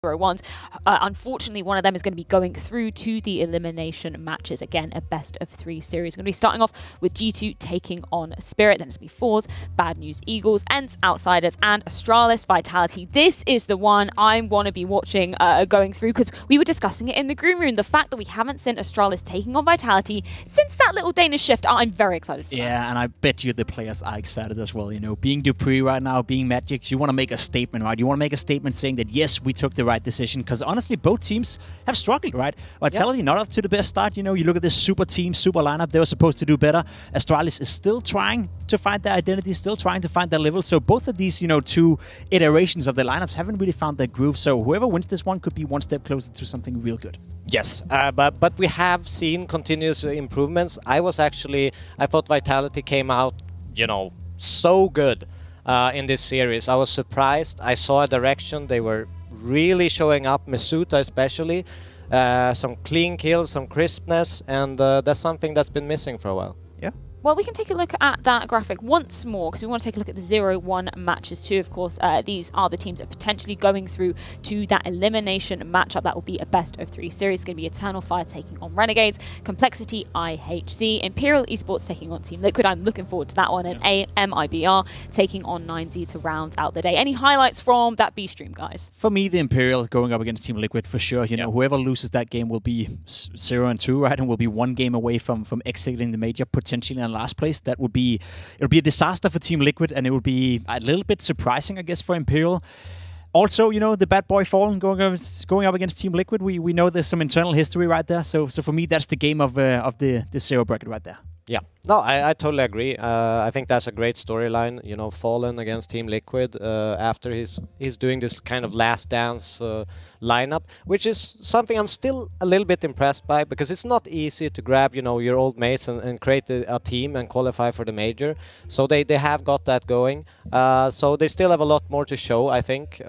ones. Unfortunately, one of them is going to be going through to the elimination matches. Again, a best of 3 series. Going to be starting off with G2 taking on Spirit. Then it's going to be Fours, Bad News Eagles, ENCE, Outsiders, and Astralis Vitality. This is the one I want to be watching going through, because we were discussing it in the Green Room. The fact that we haven't seen Astralis taking on Vitality since that little Danish shift, I'm very excited for that. Yeah, and I bet you the players are excited as well. You know, being Dupree right now, being Magic, you want to make a statement, right? You want to make a statement saying that, yes, we took the right decision, because honestly both teams have struggled, right? Vitality not off to the best start. You know, you look at this super team, super lineup, they were supposed to do better. Astralis is still trying to find their identity, still trying to find their level. So both of these, you know, 2 iterations of the lineups haven't really found their groove. So whoever wins this one could be one step closer to something real good. Yes, but we have seen continuous improvements. I thought Vitality came out, you know, so good in this series. I was surprised. I saw a direction. They were really showing up, Misuta especially. Some clean kills, some crispness, and that's something that's been missing for a while. Yeah. Well, we can take a look at that graphic once more, because we want to take a look at the 0-1 matches too. Of course, these are the teams that are potentially going through to that elimination matchup. That will be a best of 3 series. It's going to be Eternal Fire taking on Renegades, Complexity IHC, Imperial Esports taking on Team Liquid. I'm looking forward to that one, and AMIBR taking on 9Z to round out the day. Any highlights from that B stream, guys? For me, the Imperial going up against Team Liquid for sure. You know, whoever loses that game will be 0-2, right, and will be 1 game away from exiting the major, potentially in last place. It'll be a disaster for Team Liquid, and it would be a little bit surprising, I guess, for Imperial. Also, you know, the bad boy Fallen going up against Team Liquid. We know there's some internal history right there. So for me, that's the game of the 0 bracket right there. Yeah, no, I totally agree. I think that's a great storyline. You know, Fallen against Team Liquid after he's doing this kind of last dance lineup, which is something I'm still a little bit impressed by, because it's not easy to grab, you know, your old mates and create a team and qualify for the major. So they have got that going. So they still have a lot more to show, I think,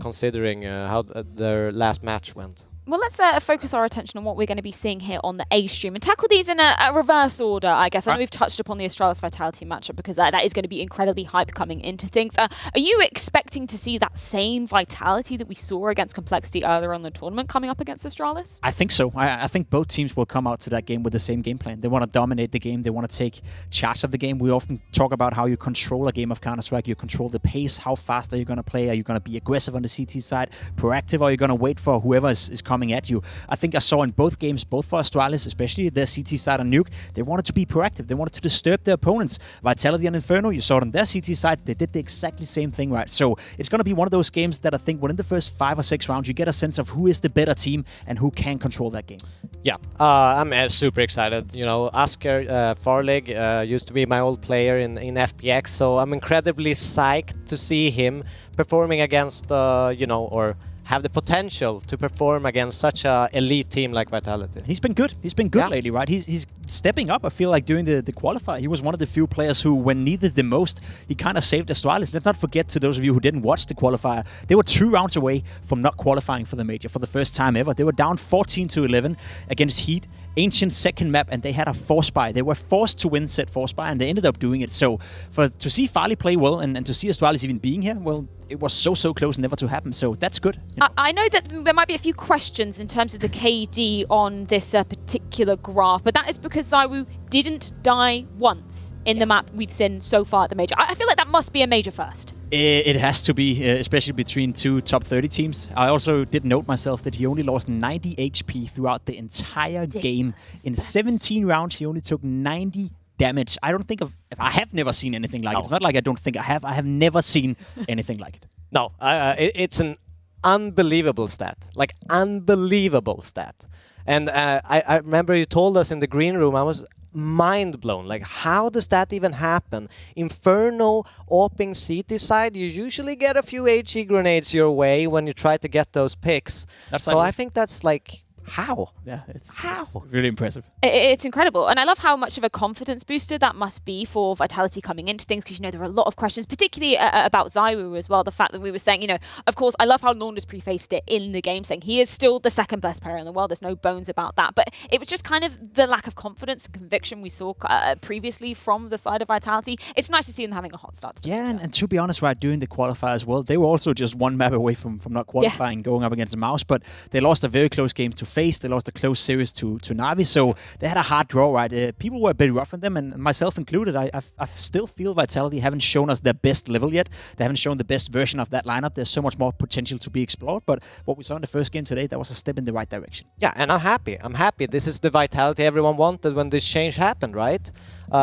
considering how their last match went. Well, let's focus our attention on what we're going to be seeing here on the A stream and tackle these in a reverse order, I guess. I know we've touched upon the Astralis Vitality matchup, because that is going to be incredibly hype coming into things. Are you expecting to see that same Vitality that we saw against Complexity earlier on in the tournament coming up against Astralis? I think so. I think both teams will come out to that game with the same game plan. They want to dominate the game. They want to take charge of the game. We often talk about how you control a game of Counter-Strike. You control the pace. How fast are you going to play? Are you going to be aggressive on the CT side, proactive, or are you going to wait for whoever is coming at you? I think I saw in both games, both for Astralis, especially their CT side on Nuke, they wanted to be proactive. They wanted to disturb their opponents. Vitality and Inferno, you saw it on their CT side, they did the exactly same thing, right? So it's going to be one of those games that I think within the first 5 or 6 rounds, you get a sense of who is the better team and who can control that game. Yeah, I'm super excited. You know, Asker Farlig used to be my old player in FPX, so I'm incredibly psyched to see him performing against, you know, or have the potential to perform against such a elite team like Vitality. He's been good. He's been good lately, right? He's stepping up. I feel like during the qualifier, he was one of the few players who, when needed the most, he kind of saved Astralis. Let's not forget, to those of you who didn't watch the qualifier, they were 2 rounds away from not qualifying for the major for the first time ever. They were down 14-11 against Heat, Ancient second map, and they had a force buy. They were forced to win said force buy, and they ended up doing it. So to see Farley play well and to see Astralis even being here, well, it was so close never to happen. So that's good. You know. I know that there might be a few questions in terms of the KD on this particular graph, but that is because Zywoo didn't die once in the map we've seen so far at the major. I feel like that must be a major first. It has to be, especially between 2 top 30 teams. I also did note myself that he only lost 90 HP throughout the entire game. In 17 rounds, he only took 90 damage. I don't think I have never seen anything like it. It's not like I don't think I have. I have never seen anything like it. No, it's an unbelievable stat. Like, unbelievable stat. And I remember you told us in the green room, I was mind blown. Like, how does that even happen? Inferno, AWPing CT side, you usually get a few HE grenades your way when you try to get those picks. So I think that's like How? Yeah, it's How? really impressive. It's incredible. And I love how much of a confidence booster that must be for Vitality coming into things, because, there are a lot of questions, particularly about Zywu as well. The fact that we were saying, of course, I love how Launders prefaced it in the game, saying he is still the second best player in the world. There's no bones about that. But it was just kind of the lack of confidence and conviction we saw previously from the side of Vitality. It's nice to see them having a hot start to the Yeah, and to be honest, right, during the qualifier as well, they were also just one map away from not qualifying, going up against the Mouse, but they lost a very close game to FaZe. They lost a close series to Na'Vi, so they had a hard draw, right? People were a bit rough on them, and myself included. I still feel Vitality haven't shown us their best level yet. They haven't shown the best version of that lineup. There's so much more potential to be explored, but what we saw in the first game today, that was a step in the right direction. Yeah, and I'm happy. I'm happy. This is the Vitality everyone wanted when this change happened, right?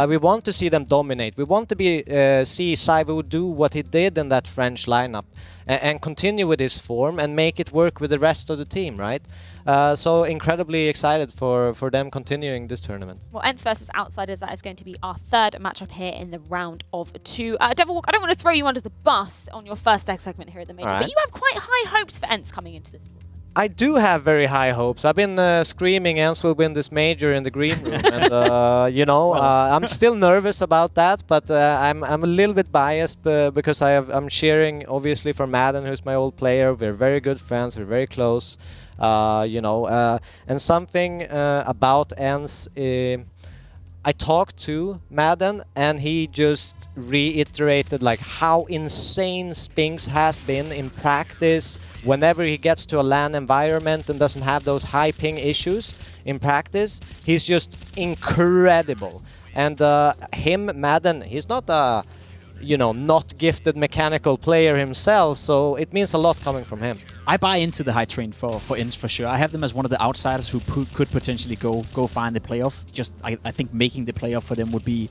We want to see them dominate. We want to see Zywu do what he did in that French lineup and continue with his form and make it work with the rest of the team, right? So incredibly excited for them continuing this tournament. Well, ENCE versus Outsiders, that is going to be our third matchup here in the round of 2. Devilwalk, I don't want to throw you under the bus on your first segment here at the Major, but you have quite high hopes for ENCE coming into this tournament. I do have very high hopes. I've been screaming ENCE will win this Major in the green room, and I'm still nervous about that, but I'm a little bit biased because I'm cheering obviously for Madden, who's my old player. We're very good friends. We're very close, and something about ENCE. I talked to Madden and he just reiterated like how insane Spinks has been in practice. Whenever he gets to a LAN environment and doesn't have those high ping issues in practice, he's just incredible. And Madden, he's not a not gifted mechanical player himself, so it means a lot coming from him. I buy into the high train for ENCE for sure. I have them as one of the outsiders who could potentially go find the playoff. Just I think making the playoff for them would be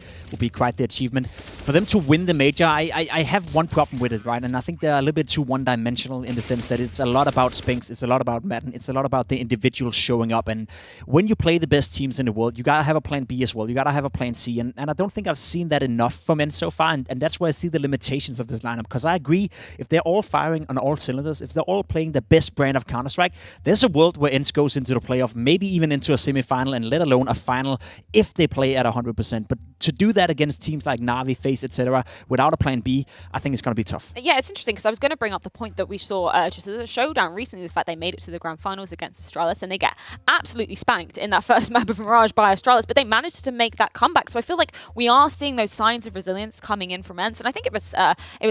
quite the achievement. For them to win the Major, I have one problem with it, right? And I think they're a little bit too one-dimensional in the sense that it's a lot about Spinks, it's a lot about Madden, it's a lot about the individuals showing up. And when you play the best teams in the world, you gotta have a plan B as well. You gotta have a plan C. And I don't think I've seen that enough from ENCE so far. And that's where I see the limitations of this lineup. Because I agree, if they're all firing on all cylinders, if they're all playing the best brand of Counter-Strike, there's a world where ENCE goes into the playoff, maybe even into a semi-final, and let alone a final if they play at 100%. But to do that against teams like Na'Vi, FaZe, etc., without a plan B, I think it's going to be tough. Yeah, it's interesting because I was going to bring up the point that we saw just as a showdown recently, the fact they made it to the grand finals against Astralis, and they get absolutely spanked in that first map of Mirage by Astralis, but they managed to make that comeback. So I feel like we are seeing those signs of resilience coming in from ENCE, and I think it was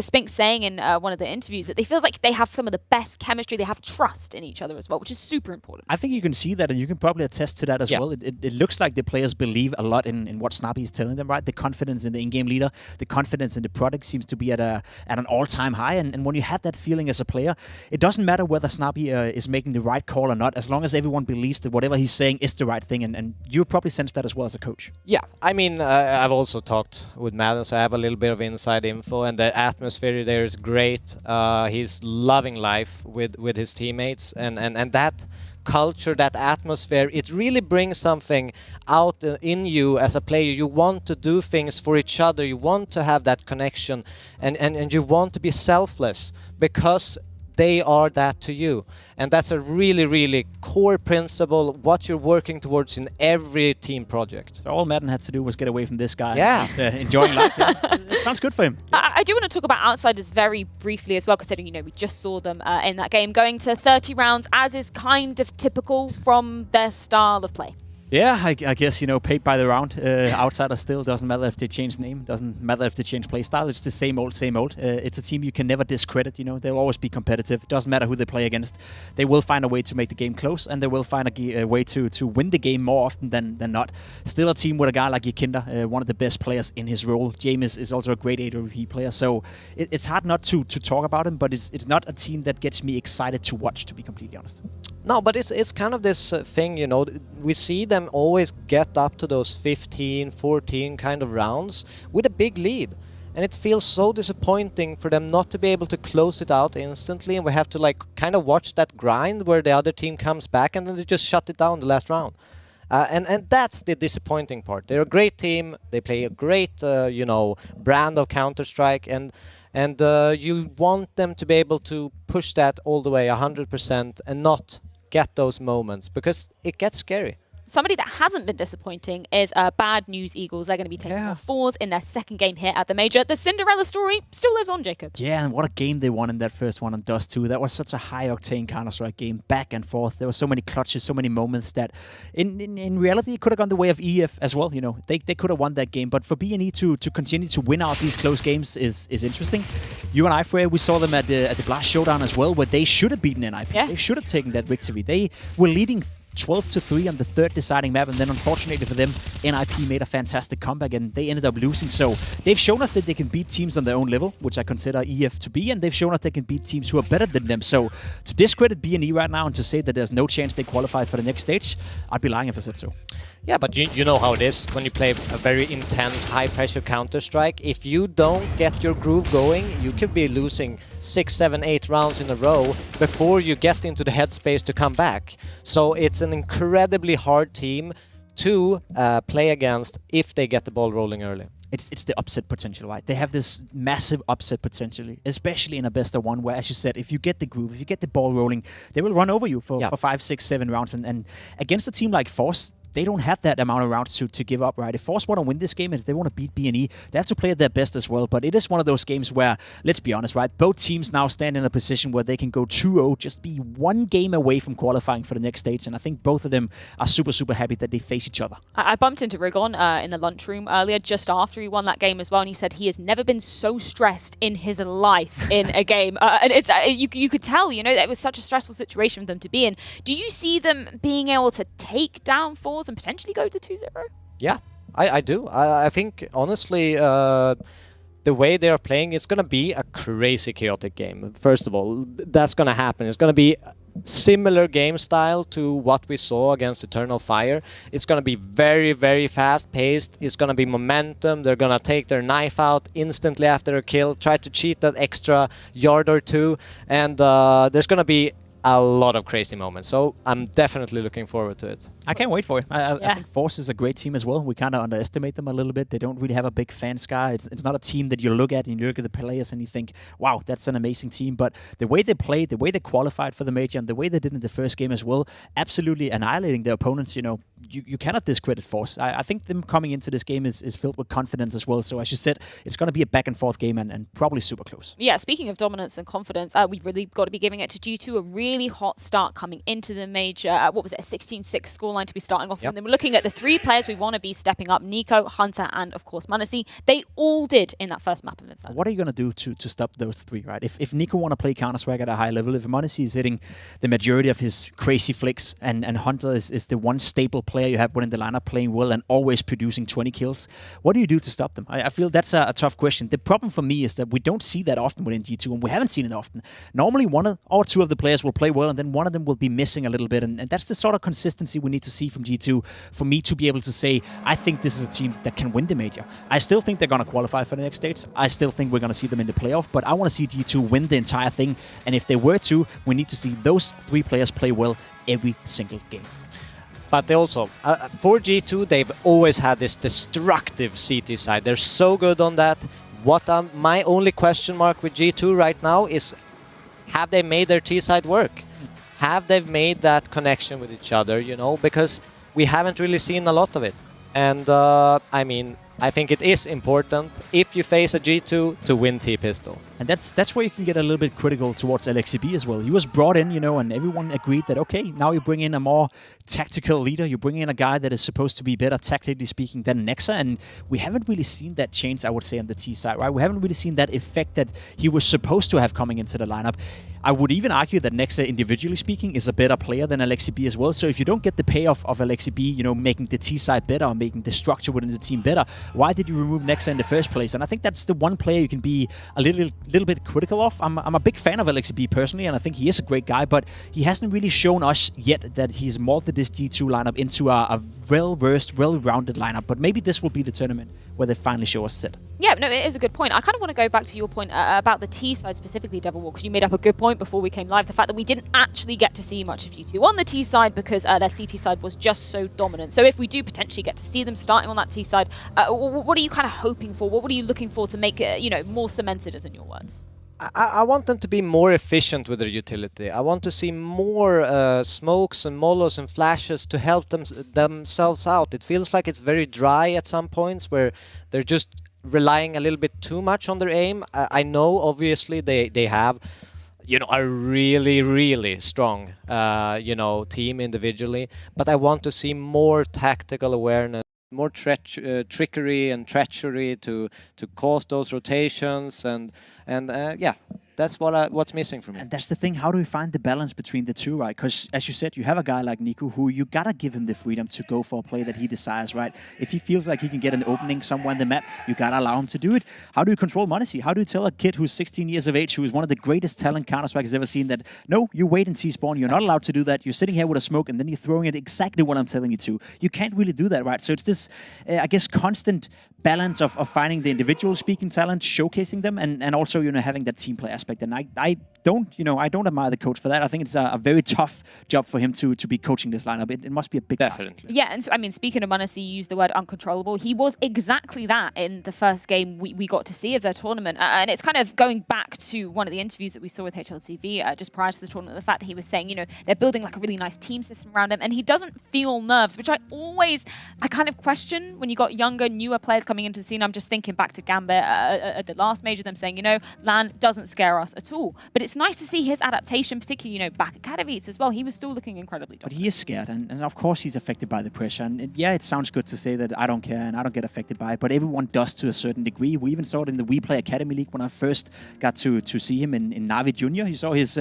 Spinks saying in one of the interviews that they feels like they have some of the best chemistry, they have trust in each other as well, which is super important. I think you can see that, and you can probably attest to that as well. It looks like the players believe a lot in what Snappy is telling them, right? The confidence in the in-game leader, the confidence in the product seems to be at an all-time high, and when you have that feeling as a player, it doesn't matter whether Snappy is making the right call or not, as long as everyone believes that whatever he's saying is the right thing, and you probably sense that as well as a coach. Yeah, I mean, I've also talked with Madden, so I have a little bit of inside info, and the atmosphere there is great. He's loving life with his teammates, and that culture, that atmosphere, it really brings something out in you as a player. You want to do things for each other, you want to have that connection, and you want to be selfless because they are that to you. And that's a really, really core principle, what you're working towards in every team project. So all Madden had to do was get away from this guy. Yeah. He's enjoying life. Yeah. It sounds good for him. I do want to talk about Outsiders very briefly as well, considering, we just saw them in that game going to 30 rounds, as is kind of typical from their style of play. Yeah, I guess, paid by the round. Outsiders still, doesn't matter if they change name, doesn't matter if they change play style. It's the same old, same old. It's a team you can never discredit, They'll always be competitive. It doesn't matter who they play against. They will find a way to make the game close, and they will find a way to win the game more often than not. Still a team with a guy like Yakinda, one of the best players in his role. James is also a great AWP player, so it's hard not to talk about him, but it's not a team that gets me excited to watch, to be completely honest. No, but it's kind of this thing, we see them always get up to those 15, 14 kind of rounds with a big lead. And it feels so disappointing for them not to be able to close it out instantly, and we have to kind of watch that grind where the other team comes back and then they just shut it down the last round. And that's the disappointing part. They're a great team, they play a great, brand of Counter-Strike, and you want them to be able to push that all the way 100% and not get those moments, because it gets scary. Somebody that hasn't been disappointing is Bad News Eagles. They're going to be taking on Fours in their second game here at the Major. The Cinderella story still lives on, Jacob. Yeah, and what a game they won in that first one on Dust 2. That was such a high-octane Counter-Strike game, back and forth. There were so many clutches, so many moments that in reality it could have gone the way of EF as well. You know, they could have won that game. But for B&E to continue to win out these close games is interesting. You and I, Freya, we saw them at the Blast Showdown as well, where they should have beaten NIP. Yeah. They should have taken that victory. They were leading 12-3 on the third deciding map, and then unfortunately for them, NIP made a fantastic comeback and they ended up losing. So they've shown us that they can beat teams on their own level, which I consider EF to be, and they've shown us they can beat teams who are better than them. So to discredit B&E right now and to say that there's no chance they qualify for the next stage, I'd be lying if I said so. Yeah, but you know how it is when you play a very intense, high-pressure Counter-Strike. If you don't get your groove going, you could be losing 6, 7, 8 rounds in a row before you get into the headspace to come back. So it's an incredibly hard team to play against if they get the ball rolling early. It's the upset potential, right? They have this massive upset potential, especially in a best of one, where, as you said, if you get the groove, if you get the ball rolling, they will run over you for 5, 6, 7 rounds. And against a team like Force, they don't have that amount of rounds to give up, right? If Force want to win this game and if they want to beat B&E, they have to play at their best as well. But it is one of those games where, let's be honest, right? Both teams now stand in a position where they can go 2-0, just be one game away from qualifying for the next stage. And I think both of them are super, super happy that they face each other. I bumped into Rigon in the lunchroom earlier, just after he won that game as well, and he said he has never been so stressed in his life in a game. And it's you could tell, you know, that it was such a stressful situation for them to be in. Do you see them being able to take down Fours and potentially go to 2-0? Yeah, I do. I think, honestly, the way they are playing, it's going to be a crazy chaotic game. First of all, that's going to happen. It's going to be similar game style to what we saw against Eternal Fire. It's going to be very, very fast-paced. It's going to be momentum. They're going to take their knife out instantly after a kill, try to cheat that extra yard or two, and there's going to be a lot of crazy moments. So I'm definitely looking forward to it. I can't wait for it. I think Force is a great team as well. We kind of underestimate them a little bit. They don't really have a big fan sky. It's not a team that you look at and you look at the players and you think, wow, that's an amazing team. But the way they played, the way they qualified for the Major, and the way they did in the first game as well, absolutely annihilating their opponents. You know, you cannot discredit Force. I think them coming into this game is filled with confidence as well. So as you said, it's going to be a back and forth game and probably super close. Yeah, speaking of dominance and confidence, we've really got to be giving it to G2. A really hot start coming into the Major. What was it, a 16-6 scoreline to be starting off with? And then we're looking at the 3 players we want to be stepping up: Nico, Hunter, and of course m0NESY. They all did in that first map of Inferno. What are you going to do to stop those 3, right? If Nico want to play Counter-Strike at a high level, if m0NESY is hitting the majority of his crazy flicks, and Hunter is the one staple player you have within the lineup playing well and always producing 20 kills, what do you do to stop them? I feel that's a tough question. The problem for me is that we don't see that often within G2, and we haven't seen it often. Normally, 1 or 2 of the players will play well, and then one of them will be missing a little bit, and that's the sort of consistency we need to see from G2 for me to be able to say, I think this is a team that can win the Major. I still think they're going to qualify for the next stage. I still think we're going to see them in the playoff, but I want to see G2 win the entire thing, and if they were to, we need to see those 3 players play well every single game. But they also, for G2, they've always had this destructive CT side. They're so good on that. My only question mark with G2 right now is, have they made their T side work? Have they made that connection with each other, you know? Because we haven't really seen a lot of it. And, I mean, I think it is important, if you face a G2, to win T-Pistol. And that's where you can get a little bit critical towards LXCB as well. He was brought in, you know, and everyone agreed that, okay, now you bring in a more tactical leader. You bring in a guy that is supposed to be better tactically speaking than Nexa, and we haven't really seen that change, I would say, on the T side, right? We haven't really seen that effect that he was supposed to have coming into the lineup. I would even argue that Nexa, individually speaking, is a better player than LXCB as well. So if you don't get the payoff of LXCB, you know, making the T side better or making the structure within the team better, why did you remove Nexa in the first place? And I think that's the one player you can be a little bit critical of. I'm a big fan of LXCB personally, and I think he is a great guy, but he hasn't really shown us yet that he's molded this G2 lineup into a well-versed, well-rounded lineup. But maybe this will be the tournament where they finally show us it. Yeah, no, it is a good point. I kind of want to go back to your point about the T side specifically, Devilwalk, because you made up a good point before we came live. The fact that we didn't actually get to see much of G2 on the T side because their CT side was just so dominant. So if we do potentially get to see them starting on that T side, what are you kind of hoping for? What are you looking for to make it, you know, more cemented, as in your words? I want them to be more efficient with their utility. I want to see more smokes and molos and flashes to help themselves out. It feels like it's very dry at some points where they're just relying a little bit too much on their aim. I know, obviously, they have, you know, a really strong, you know, team individually, but I want to see more tactical awareness, more trickery and treachery to cause those rotations, and yeah, that's what's missing from me. And that's the thing, how do we find the balance between the two, right? Because as you said, you have a guy like Nico who you gotta give him the freedom to go for a play that he desires, right? If he feels like he can get an opening somewhere in the map, you gotta allow him to do it. How do you control m0NESY? How do you tell a kid who's 16 years of age, who is one of the greatest talent Counter-Strike has ever seen, that no, you wait in T-spawn, you're not allowed to do that, you're sitting here with a smoke and then you're throwing it exactly what I'm telling you to. You can't really do that, right? So it's this, I guess, constant balance of finding the individual speaking talent, showcasing them, and also, you know, having that team play aspect. And I don't admire the coach for that. I think it's a very tough job for him to be coaching this lineup. It must be a big task. Yeah, and so, I mean, speaking of m0NESY, you used the word uncontrollable. He was exactly that in the first game we got to see of their tournament. And it's kind of going back to one of the interviews that we saw with HLTV just prior to the tournament, the fact that he was saying, you know, they're building like a really nice team system around him, and he doesn't feel nerves, which I kind of question when you got younger, newer players coming into the scene. I'm just thinking back to Gambit at the last major, them saying, you know, LAN doesn't scare us at all. But it's nice to see his adaptation, particularly, you know, back at Katowice as well. He was still looking incredibly dominant. But he is scared, and of course he's affected by the pressure. And yeah, it sounds good to say that I don't care and I don't get affected by it, but everyone does to a certain degree. We even saw it in the We Play Academy League when I first got to see him in Navi Junior. You saw his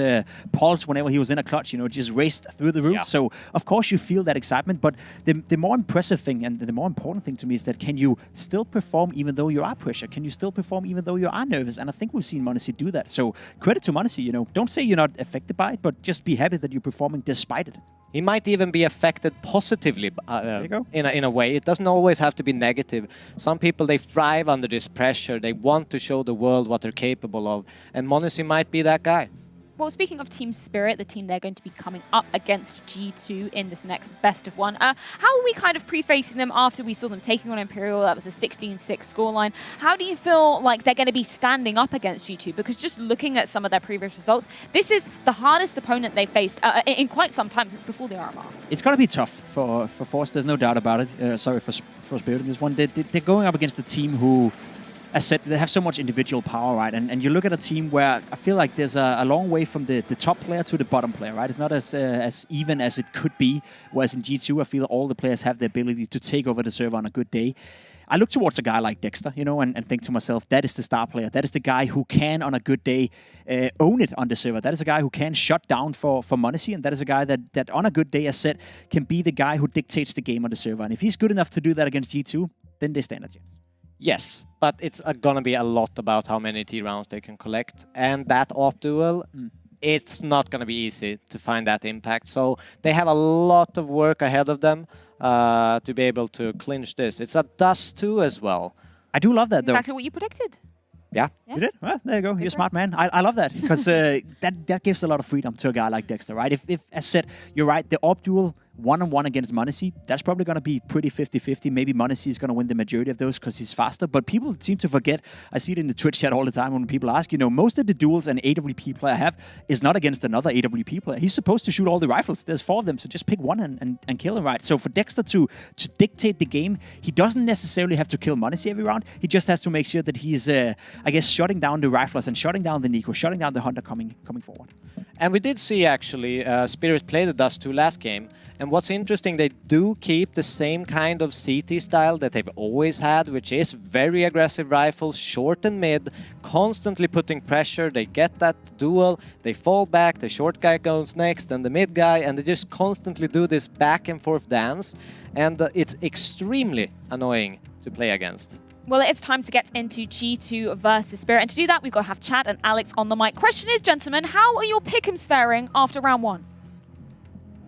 pulse whenever he was in a clutch, you know, just raced through the roof. Yeah. So of course you feel that excitement, but the more impressive thing and the more important thing to me is that can you still perform even though you are pressure? Can you still perform even though you are nervous? And I think we've seen m0NESY do that. So credit to m0NESY, you know. Don't say you're not affected by it, but just be happy that you're performing despite it. He might even be affected positively in a way. It doesn't always have to be negative. Some people, they thrive under this pressure. They want to show the world what they're capable of. And m0NESY might be that guy. Well, speaking of Team Spirit, the team they're going to be coming up against G2 in this next best of one. How are we kind of prefacing them after we saw them taking on Imperial? That was a 16-6 scoreline. How do you feel like they're going to be standing up against G2? Because just looking at some of their previous results, this is the hardest opponent they've faced in quite some time, since before the RMR. It's going to be tough for Force, there's no doubt about it. Sorry for Spirit in this one. They're going up against a team who, as said, they have so much individual power, right? And you look at a team where I feel like there's a long way from the top player to the bottom player, right? It's not as even as it could be, whereas in G2, I feel all the players have the ability to take over the server on a good day. I look towards a guy like Dexter, you know, and think to myself, that is the star player. That is the guy who can, on a good day, own it on the server. That is a guy who can shut down for m0NESY, and that is a guy that on a good day, as said, can be the guy who dictates the game on the server. And if he's good enough to do that against G2, then they stand a chance. Yes, but it's going to be a lot about how many T rounds they can collect. And that op duel, it's not going to be easy to find that impact. So they have a lot of work ahead of them to be able to clinch this. It's a dust too as well. I do love that, though. Exactly what you predicted. Yeah. You did? Well, there you go. You're a smart man. I love that, because that gives a lot of freedom to a guy like Dexter, right? If as said, you're right, the op duel one-on-one against m0NESY, that's probably going to be pretty 50-50. Maybe m0NESY is going to win the majority of those because he's faster. But people seem to forget, I see it in the Twitch chat all the time when people ask, you know, most of the duels an AWP player have is not against another AWP player. He's supposed to shoot all the rifles. There's 4 of them, so just pick one and kill him, right? So for Dexter to dictate the game, he doesn't necessarily have to kill m0NESY every round. He just has to make sure that he's, I guess, shutting down the riflers and shutting down the Nico, shutting down the Hunter coming forward. And we did see, actually, Spirit play the Dust 2 last game. And what's interesting, they do keep the same kind of CT style that they've always had, which is very aggressive rifles, short and mid, constantly putting pressure. They get that duel, they fall back, the short guy goes next, and the mid guy, and they just constantly do this back and forth dance. And it's extremely annoying to play against. Well, it's time to get into G2 versus Spirit. And to do that, we've got to have Chad and Alex on the mic. Question is, gentlemen, how are your pick'ems faring after round 1?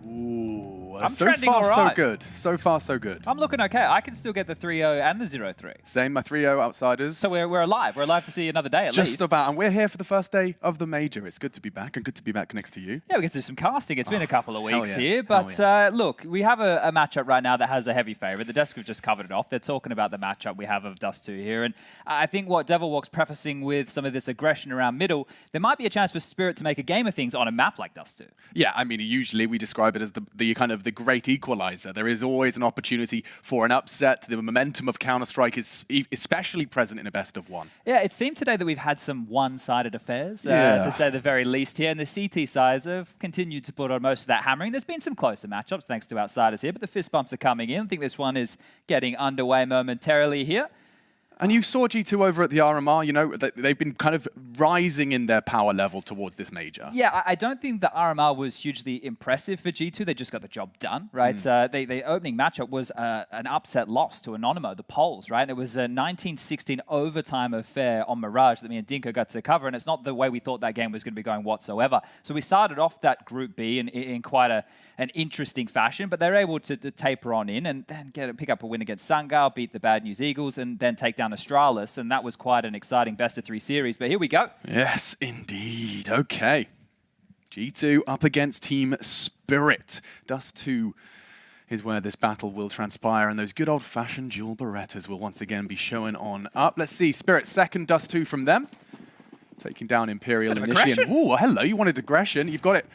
Ooh, Well, I'm so trending far, all so right. good. So far, so good. I'm looking okay. I can still get the 3-0 and the 0-3. Same, my 3-0 outsiders. So we're alive. We're alive to see another day at Just least. about. And we're here for the first day of the major. It's good to be back and good to be back next to you. Yeah, we get to do some casting. It's been a couple of weeks yeah. here. But look, we have a matchup right now that has a heavy favorite. The desk have just covered it off. They're talking about the matchup we have of Dust 2 here. And I think what Devilwalk's prefacing with some of this aggression around middle, there might be a chance for Spirit to make a game of things on a map like Dust 2. Yeah, I mean, usually we describe it as the kind of the great equalizer. There is always an opportunity for an upset. The momentum of Counter-Strike is especially present in a best of one. Yeah, it seemed today that we've had some one-sided affairs, Yeah. to say the very least here. And the CT sides have continued to put on most of that hammering. There's been some closer matchups thanks to outsiders here, but the fist bumps are coming in. I think this one is getting underway momentarily here. And you saw G2 over at the RMR, you know, they've been kind of rising in their power level towards this major. Yeah, I don't think the RMR was hugely impressive for G2. They just got the job done, right? The opening matchup was an upset loss to Anonymo, the Poles, right? And it was a 19-16 overtime affair on Mirage that me and Dinko got to cover, and it's not the way we thought that game was going to be going whatsoever. So we started off that Group B in quite an interesting fashion, but they're able to taper on in and then pick up a win against Sungal, beat the Bad News Eagles, and then take down Astralis, and that was quite an exciting best-of-3 series. But here we go. Yes, indeed. Okay. G2 up against Team Spirit. Dust 2 is where this battle will transpire, and those good old-fashioned dual Berettas will once again be showing on up. Let's see, Spirit second, Dust 2 from them. Taking down Imperial Initiate. Ooh, hello, you wanted aggression. You've got it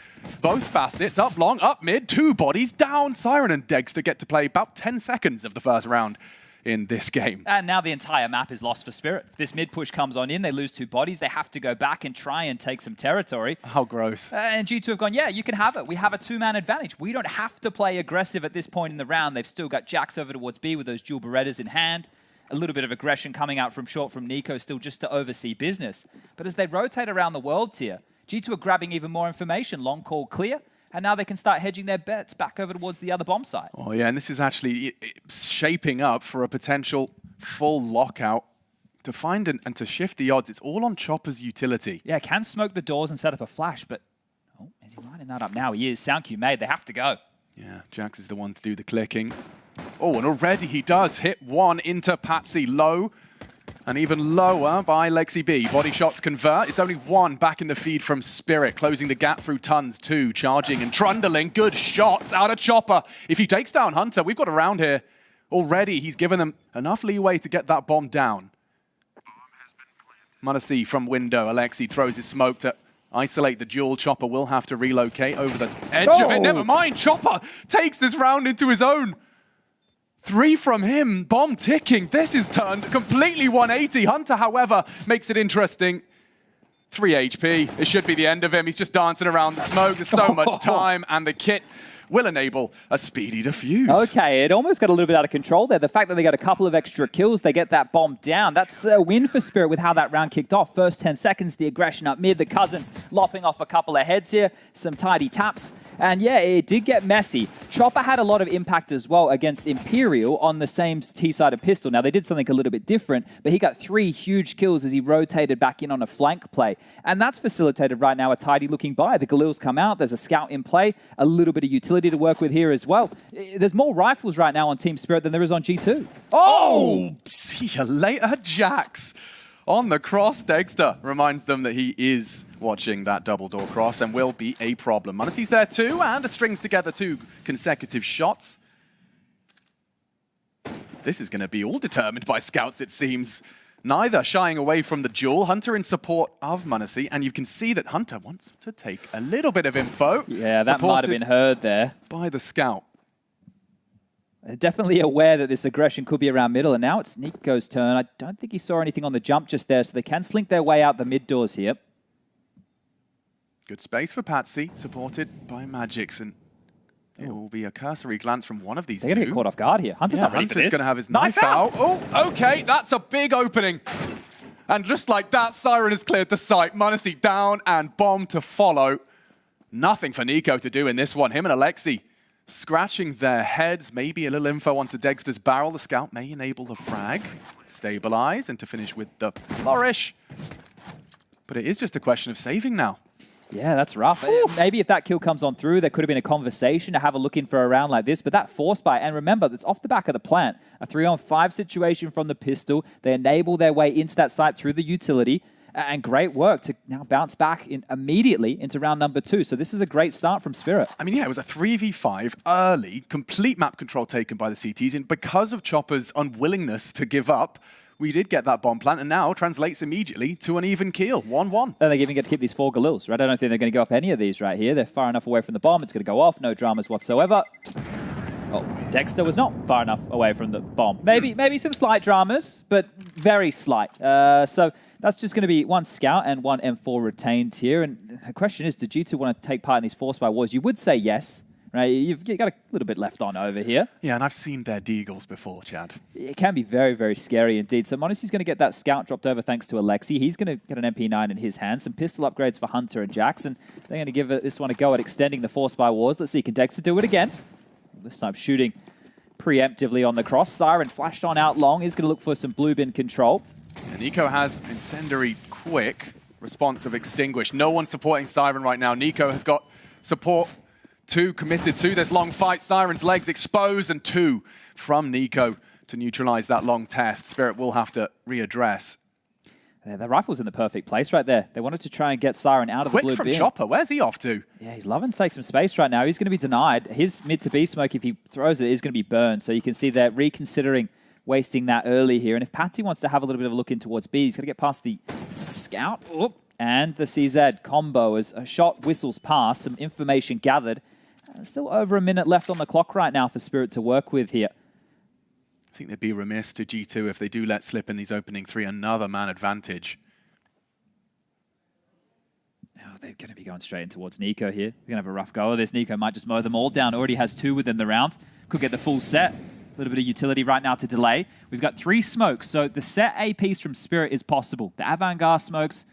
both facets, up long, up mid, two bodies down. Siren and Dexter get to play about 10 seconds of the first round in this game. And now the entire map is lost for Spirit. This mid push comes on in, they lose two bodies, they have to go back and try and take some territory. How gross. And G2 have gone, yeah, you can have it. We have a two-man advantage. We don't have to play aggressive at this point in the round. They've still got Jax over towards B with those dual Berettas in hand. A little bit of aggression coming out from short from Nico still just to oversee business. But as they rotate around the world tier, G2 are grabbing even more information. Long call clear. And now they can start hedging their bets back over towards the other bomb site. Oh yeah, and this is actually shaping up for a potential full lockout. To find and to shift the odds, it's all on Chopper's utility. Yeah, can smoke the doors and set up a flash, but oh, is he lining that up now? He is. Sound cue made. They have to go. Yeah, Jax is the one to do the clicking. Oh, and already he does hit one into Patsy low. And even lower by Lexi B. Body shots convert. It's only one back in the feed from Spirit, closing the gap through Tons, two, charging and trundling. Good shots out of Chopper. If he takes down Hunter, we've got a round here. Already, he's given them enough leeway to get that bomb down. m0NESY from window. Alexi throws his smoke to isolate the duel. Chopper will have to relocate over the edge of it. Never mind, Chopper takes this round into his own. 3 from him, bomb ticking. This is turned completely 180. Hunter, however, makes it interesting. 3 HP. It should be the end of him. He's just dancing around the smoke. There's so much time, and the kit will enable a speedy defuse. Okay, it almost got a little bit out of control there. The fact that they got a couple of extra kills, they get that bomb down. That's a win for Spirit with how that round kicked off. First 10 seconds, the aggression up mid, the Cousins lopping off a couple of heads here, some tidy taps. And yeah, it did get messy. Chopper had a lot of impact as well against Imperial on the same T-sided pistol. Now, they did something a little bit different, but he got 3 huge kills as he rotated back in on a flank play. And that's facilitated right now a tidy looking buy. The Galil's come out, there's a scout in play, a little bit of utility to work with here as well. There's more rifles right now on Team Spirit than there is on G2. Oh! See you later, Jax. On the cross, Dexter reminds them that he is watching that double door cross and will be a problem. m0NESY's there too, and strings together 2 consecutive shots. This is going to be all determined by scouts, it seems. Neither shying away from the duel. Hunter in support of m0NESY, and you can see that Hunter wants to take a little bit of info. Yeah, that might have been heard there. By the scout. They're definitely aware that this aggression could be around middle, and now it's Nico's turn. I don't think he saw anything on the jump just there, so they can slink their way out the mid doors here. Good space for Patsy, supported by Magix, and it will be a cursory glance from one of these two. They're going to get caught off guard here. Hunter's not ready for this. Hunter's going to have his knife out. Oh, okay, that's a big opening. And just like that, Siren has cleared the site. m0NESY down and bomb to follow. Nothing for Nico to do in this one. Him and Alexi scratching their heads. Maybe a little info onto Dexter's barrel. The scout may enable the frag. Stabilize and to finish with the flourish. But it is just a question of saving now. Yeah, that's rough. Maybe if that kill comes on through, there could have been a conversation to have a look in for a round like this. But that force buy, and remember, that's off the back of the plant. A 3-on-5 situation from the pistol. They enable their way into that site through the utility. And great work to now bounce back immediately into round number 2. So this is a great start from Spirit. I mean, yeah, it was a 3v5 early, complete map control taken by the CTs. And because of Chopper's unwillingness to give up, we did get that bomb plant, and now translates immediately to an even keel, 1-1. And they even get to keep these 4 Galils, right? I don't think they're going to go up any of these right here. They're far enough away from the bomb. It's going to go off. No dramas whatsoever. Oh, Dexter was not far enough away from the bomb. Maybe some slight dramas, but very slight. So that's just going to be 1 scout and 1 M4 retained here. And the question is, do G2 want to take part in these force by wars? You would say yes. Right, you've got a little bit left on over here. Yeah, and I've seen their deagles before, Chad. It can be very, very scary indeed. So Monacy's going to get that scout dropped over thanks to Alexi. He's going to get an MP9 in his hand. Some pistol upgrades for Hunter and Jackson. They're going to give this one a go at extending the force by wars. Let's see, can Dexter do it again? This time shooting preemptively on the cross. Siren flashed on out long. He's going to look for some blue bin control. And Nico has Incendiary quick. Responsive extinguished. No one supporting Siren right now. Nico has got support. 2 committed to this long fight. Siren's legs exposed, and 2 from Nico to neutralize that long test. Spirit will have to readdress. The rifle's in the perfect place right there. They wanted to try and get Siren out of the blue bin. Quick from Chopper. Where's he off to? Yeah, he's loving to take some space right now. He's going to be denied. His mid to B smoke, if he throws it, is going to be burned. So you can see they're reconsidering wasting that early here. And if Patsy wants to have a little bit of a look in towards B, he's got to get past the scout. And the CZ combo as a shot whistles past, some information gathered. Still over a minute left on the clock right now for Spirit to work with here. I think they'd be remiss to G2 if they do let slip in these opening 3 another man advantage. Now they're going to be going straight in towards Nico here. We're going to have a rough go of this. Nico might just mow them all down. Already has 2 within the round. Could get the full set. A little bit of utility right now to delay. We've got 3 smokes, so the set A piece from Spirit is possible. The avant-garde smokes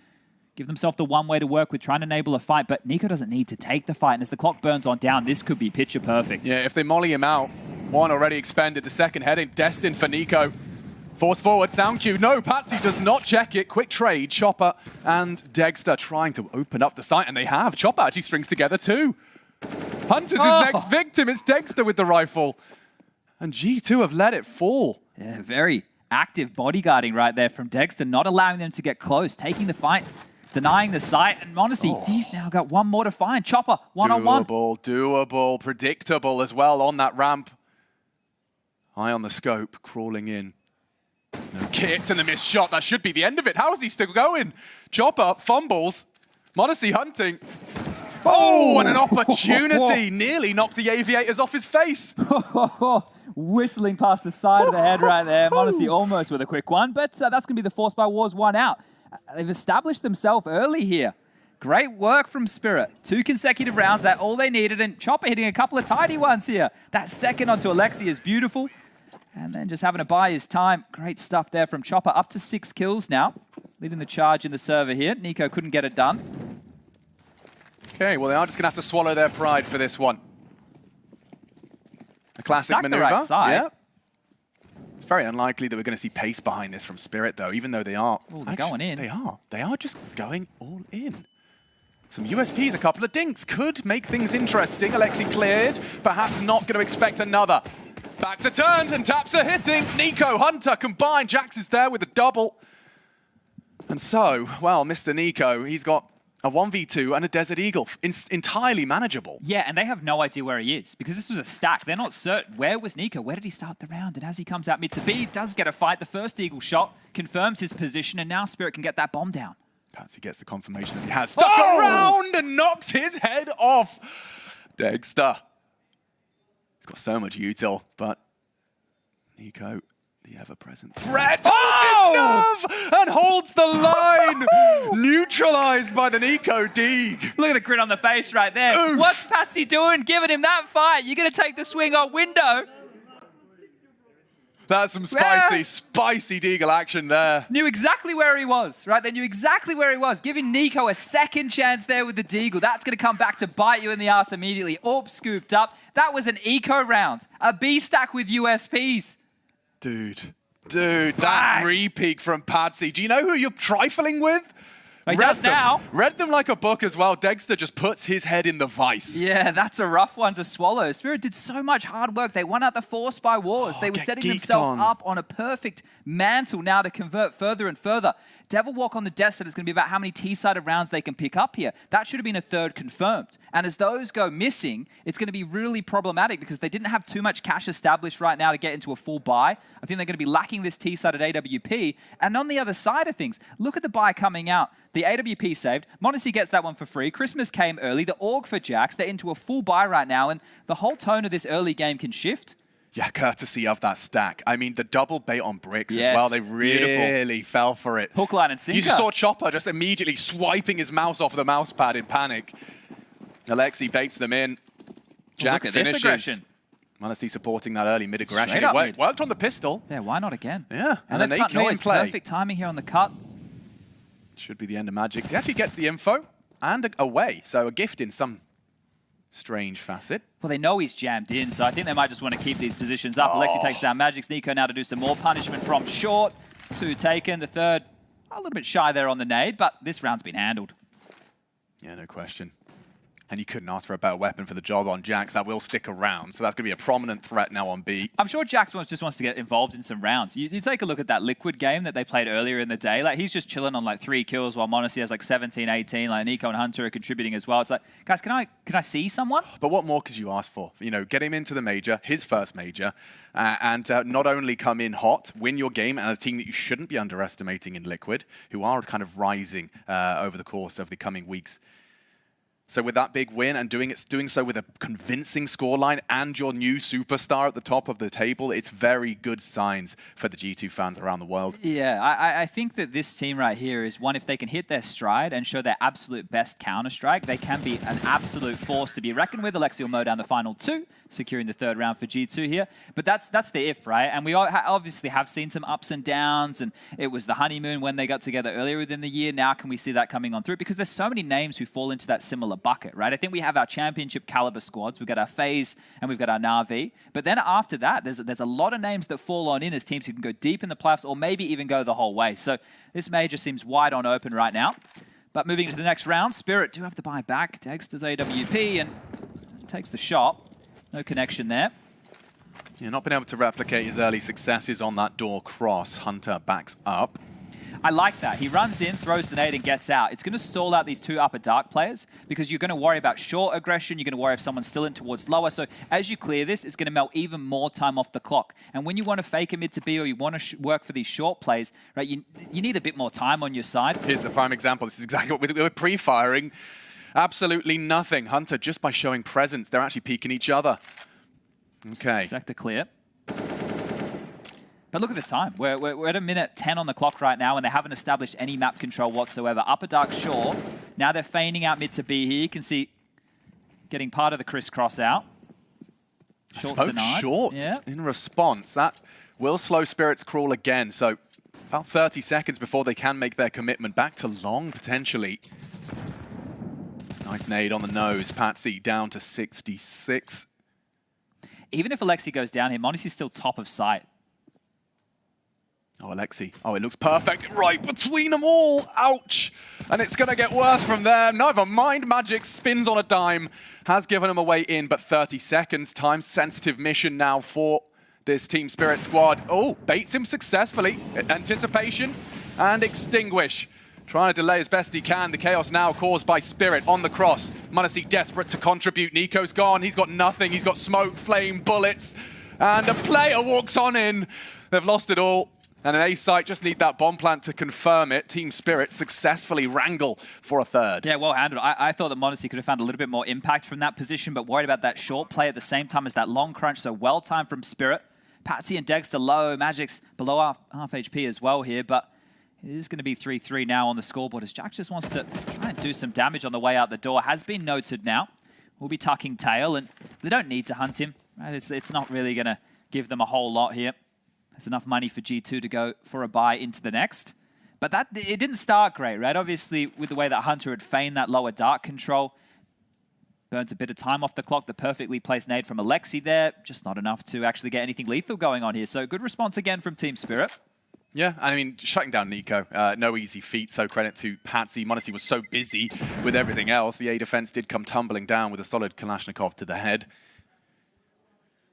give themselves the one way to work with, trying to enable a fight, but Nico doesn't need to take the fight, and as the clock burns on down, this could be picture perfect. Yeah, if they molly him out, 1 already expended, the second heading destined for Nico. Force forward, sound cue. No, Patsy does not check it. Quick trade, Chopper and Dexter trying to open up the site, and they have. Chopper actually strings together 2. Hunter's his next victim. It's Dexter with the rifle. And G2 have let it fall. Yeah, very active bodyguarding right there from Dexter, not allowing them to get close, taking the fight, denying the site, and honestly, he's now got 1 more to find. Chopper, 1-on-1. Doable, predictable as well on that ramp. Eye on the scope, crawling in. No kit and a missed shot. That should be the end of it. How is he still going? Chopper fumbles. Monacy hunting. Oh, and an opportunity. Nearly knocked the aviators off his face. Whistling past the side of the head right there. Monacy almost with a quick one, but that's going to be the Force by Wars 1 out. They've established themselves early here. Great work from Spirit. 2 consecutive rounds, that's all they needed, and Chopper hitting a couple of tidy ones here. That second onto Alexi is beautiful. And then just having to buy his time. Great stuff there from Chopper. Up to 6 kills now. Leading the charge in the server here. Nico couldn't get it done. Okay, well, they are just going to have to swallow their pride for this one. A classic maneuver. The right side. Yeah. It's very unlikely that we're going to see pace behind this from Spirit, though, even though they are... Oh, they're going in. They are. They are just going all in. Some USPs, a couple of dinks could make things interesting. Alexi cleared. Perhaps not going to expect another. Back to turns and taps are hitting. Nico, Hunter combined. Jax is there with a double. And so, well, Mr. Nico, he's got a 1v2 and a Desert Eagle. Entirely manageable. Yeah, and they have no idea where he is because this was a stack. They're not certain. Where was Nico? Where did he start the round? And as he comes out mid to B, he does get a fight. The first Eagle shot confirms his position, and now Spirit can get that bomb down. Patsy gets the confirmation that he has stuck around and knocks his head off. Dexter. He's got so much util, but Nico, the ever-present threat, holds his nerve and holds the line. Neutralized by the Nico Deeg. Look at the grin on the face right there. Oof. What's Patsy doing? Giving him that fight. You're going to take the swing on window. That's some spicy Deagle action there. Knew exactly where he was, right? They knew exactly where he was. Giving Nico a second chance there with the Deagle. That's going to come back to bite you in the ass immediately. AWP scooped up. That was an eco round. A B stack with USPs. Dude, that re-peek from Patsy. Do you know who you're trifling with? He does now. Read them like a book as well. Dexter just puts his head in the vice. Yeah, that's a rough one to swallow. Spirit did so much hard work. They won out the Force by Wars. They were setting themselves up on a perfect mantle now to convert further and further. Devil Walk on the Desert is going to be about how many T-sided rounds they can pick up here. That should have been a third confirmed. And as those go missing, it's going to be really problematic because they didn't have too much cash established right now to get into a full buy. I think they're going to be lacking this T-sided AWP. And on the other side of things, look at the buy coming out. The AWP saved. Monacy gets that one for free. Christmas came early. The AUG for Jax. They're into a full buy right now. And the whole tone of this early game can shift. Yeah, courtesy of that stack. I mean, the double bait on bricks as well. They really fell for it. Hook, line, and sinker. You just saw Chopper just immediately swiping his mouse off the mouse pad in panic. Alexi baits them in. Jax finishes. This aggression. Monacy supporting that early mid aggression. It worked on the pistol. Yeah, why not again? Yeah, and then cut noise. Perfect timing here on the cut. Should be the end of Magic. He actually gets the info and away. So a gift in some strange facet. Well, they know he's jammed in, so I think they might just want to keep these positions up. Alexi takes down Magic's. Nico now to do some more punishment from short. 2 taken. The third, a little bit shy there on the nade, but this round's been handled. Yeah, no question. And you couldn't ask for a better weapon for the job on Jax. That will stick around, so that's going to be a prominent threat now on B. I'm sure Jax just wants to get involved in some rounds. You take a look at that Liquid game that they played earlier in the day. Like, he's just chilling on like 3 kills while Monacy has like 17, 18. Like, Nico and Hunter are contributing as well. It's like, guys, can I see someone? But what more could you ask for? You know, get him into the major, his first major, and not only come in hot, win your game, and a team that you shouldn't be underestimating in Liquid, who are kind of rising over the course of the coming weeks. So with that big win and doing so with a convincing scoreline and your new superstar at the top of the table, it's very good signs for the G2 fans around the world. Yeah, I think that this team right here is one, if they can hit their stride and show their absolute best Counter-Strike, they can be an absolute force to be reckoned with. Alexi will mow down the final 2, securing the 3rd round for G2 here. But that's the if, right? And we obviously have seen some ups and downs, and it was the honeymoon when they got together earlier within the year. Now can we see that coming on through? Because there's so many names who fall into that similar bucket, right? I think we have our championship caliber squads. We've got our FaZe and we've got our Na'Vi. But then after that, there's a lot of names that fall on in as teams who can go deep in the playoffs or maybe even go the whole way. So this major seems wide on open right now. But moving into the next round, Spirit do have to buy back. Dexter's AWP and takes the shot. No connection there. Yeah, not been able to replicate his early successes on that door cross. Hunter backs up. I like that. He runs in, throws the nade, and gets out. It's going to stall out these 2 upper dark players because you're going to worry about short aggression. You're going to worry if someone's still in towards lower. So as you clear this, it's going to melt even more time off the clock. And when you want to fake a mid to B or you want to work for these short plays, right, you need a bit more time on your side. Here's the prime example. This is exactly what we were pre-firing. Absolutely nothing. Hunter, just by showing presence, they're actually peeking each other. Okay. Sector clear. But look at the time. We're at a minute 10 on the clock right now, and they haven't established any map control whatsoever. Upper dark short. Now they're feigning out mid to B here. You can see getting part of the crisscross out. Smoke short in response. That will slow Spirit's crawl again. So about 30 seconds before they can make their commitment. Back to long, potentially. Nice nade on the nose. Patsy down to 66. Even if Alexi goes down here, Monacy's still top of sight. Oh, Alexi. Oh, it looks perfect. Right between them all. Ouch. And it's going to get worse from there. Never mind. Magic spins on a dime. Has given him a way in, but 30 seconds. Time-sensitive mission now for this Team Spirit squad. Oh, baits him successfully. Anticipation and extinguish. Trying to delay as best he can. The chaos now caused by Spirit on the cross. Monacy desperate to contribute. Nico's gone. He's got nothing. He's got smoke, flame, bullets. And a player walks on in. They've lost it all. And an A site just need that bomb plant to confirm it. Team Spirit successfully wrangle for a 3rd. Yeah, well handled. I thought that Monacy could have found a little bit more impact from that position, but worried about that short play at the same time as that long crunch. So well timed from Spirit. Patsy and Dexter low. Magic's below half HP as well here, but it is going to be 3-3 now on the scoreboard as Jax just wants to try and do some damage on the way out the door. Has been noted now. We'll be tucking tail, and they don't need to hunt him. Right? It's not really going to give them a whole lot here. There's enough money for G2 to go for a buy into the next. But it didn't start great, right? Obviously, with the way that Hunter had feigned that lower dark control, burns a bit of time off the clock. The perfectly placed nade from Alexi there. Just not enough to actually get anything lethal going on here. So good response again from Team Spirit. Yeah, I mean, shutting down Nico, no easy feat, so credit to Patsy. m0NESY was so busy with everything else. The A defense did come tumbling down with a solid Kalashnikov to the head.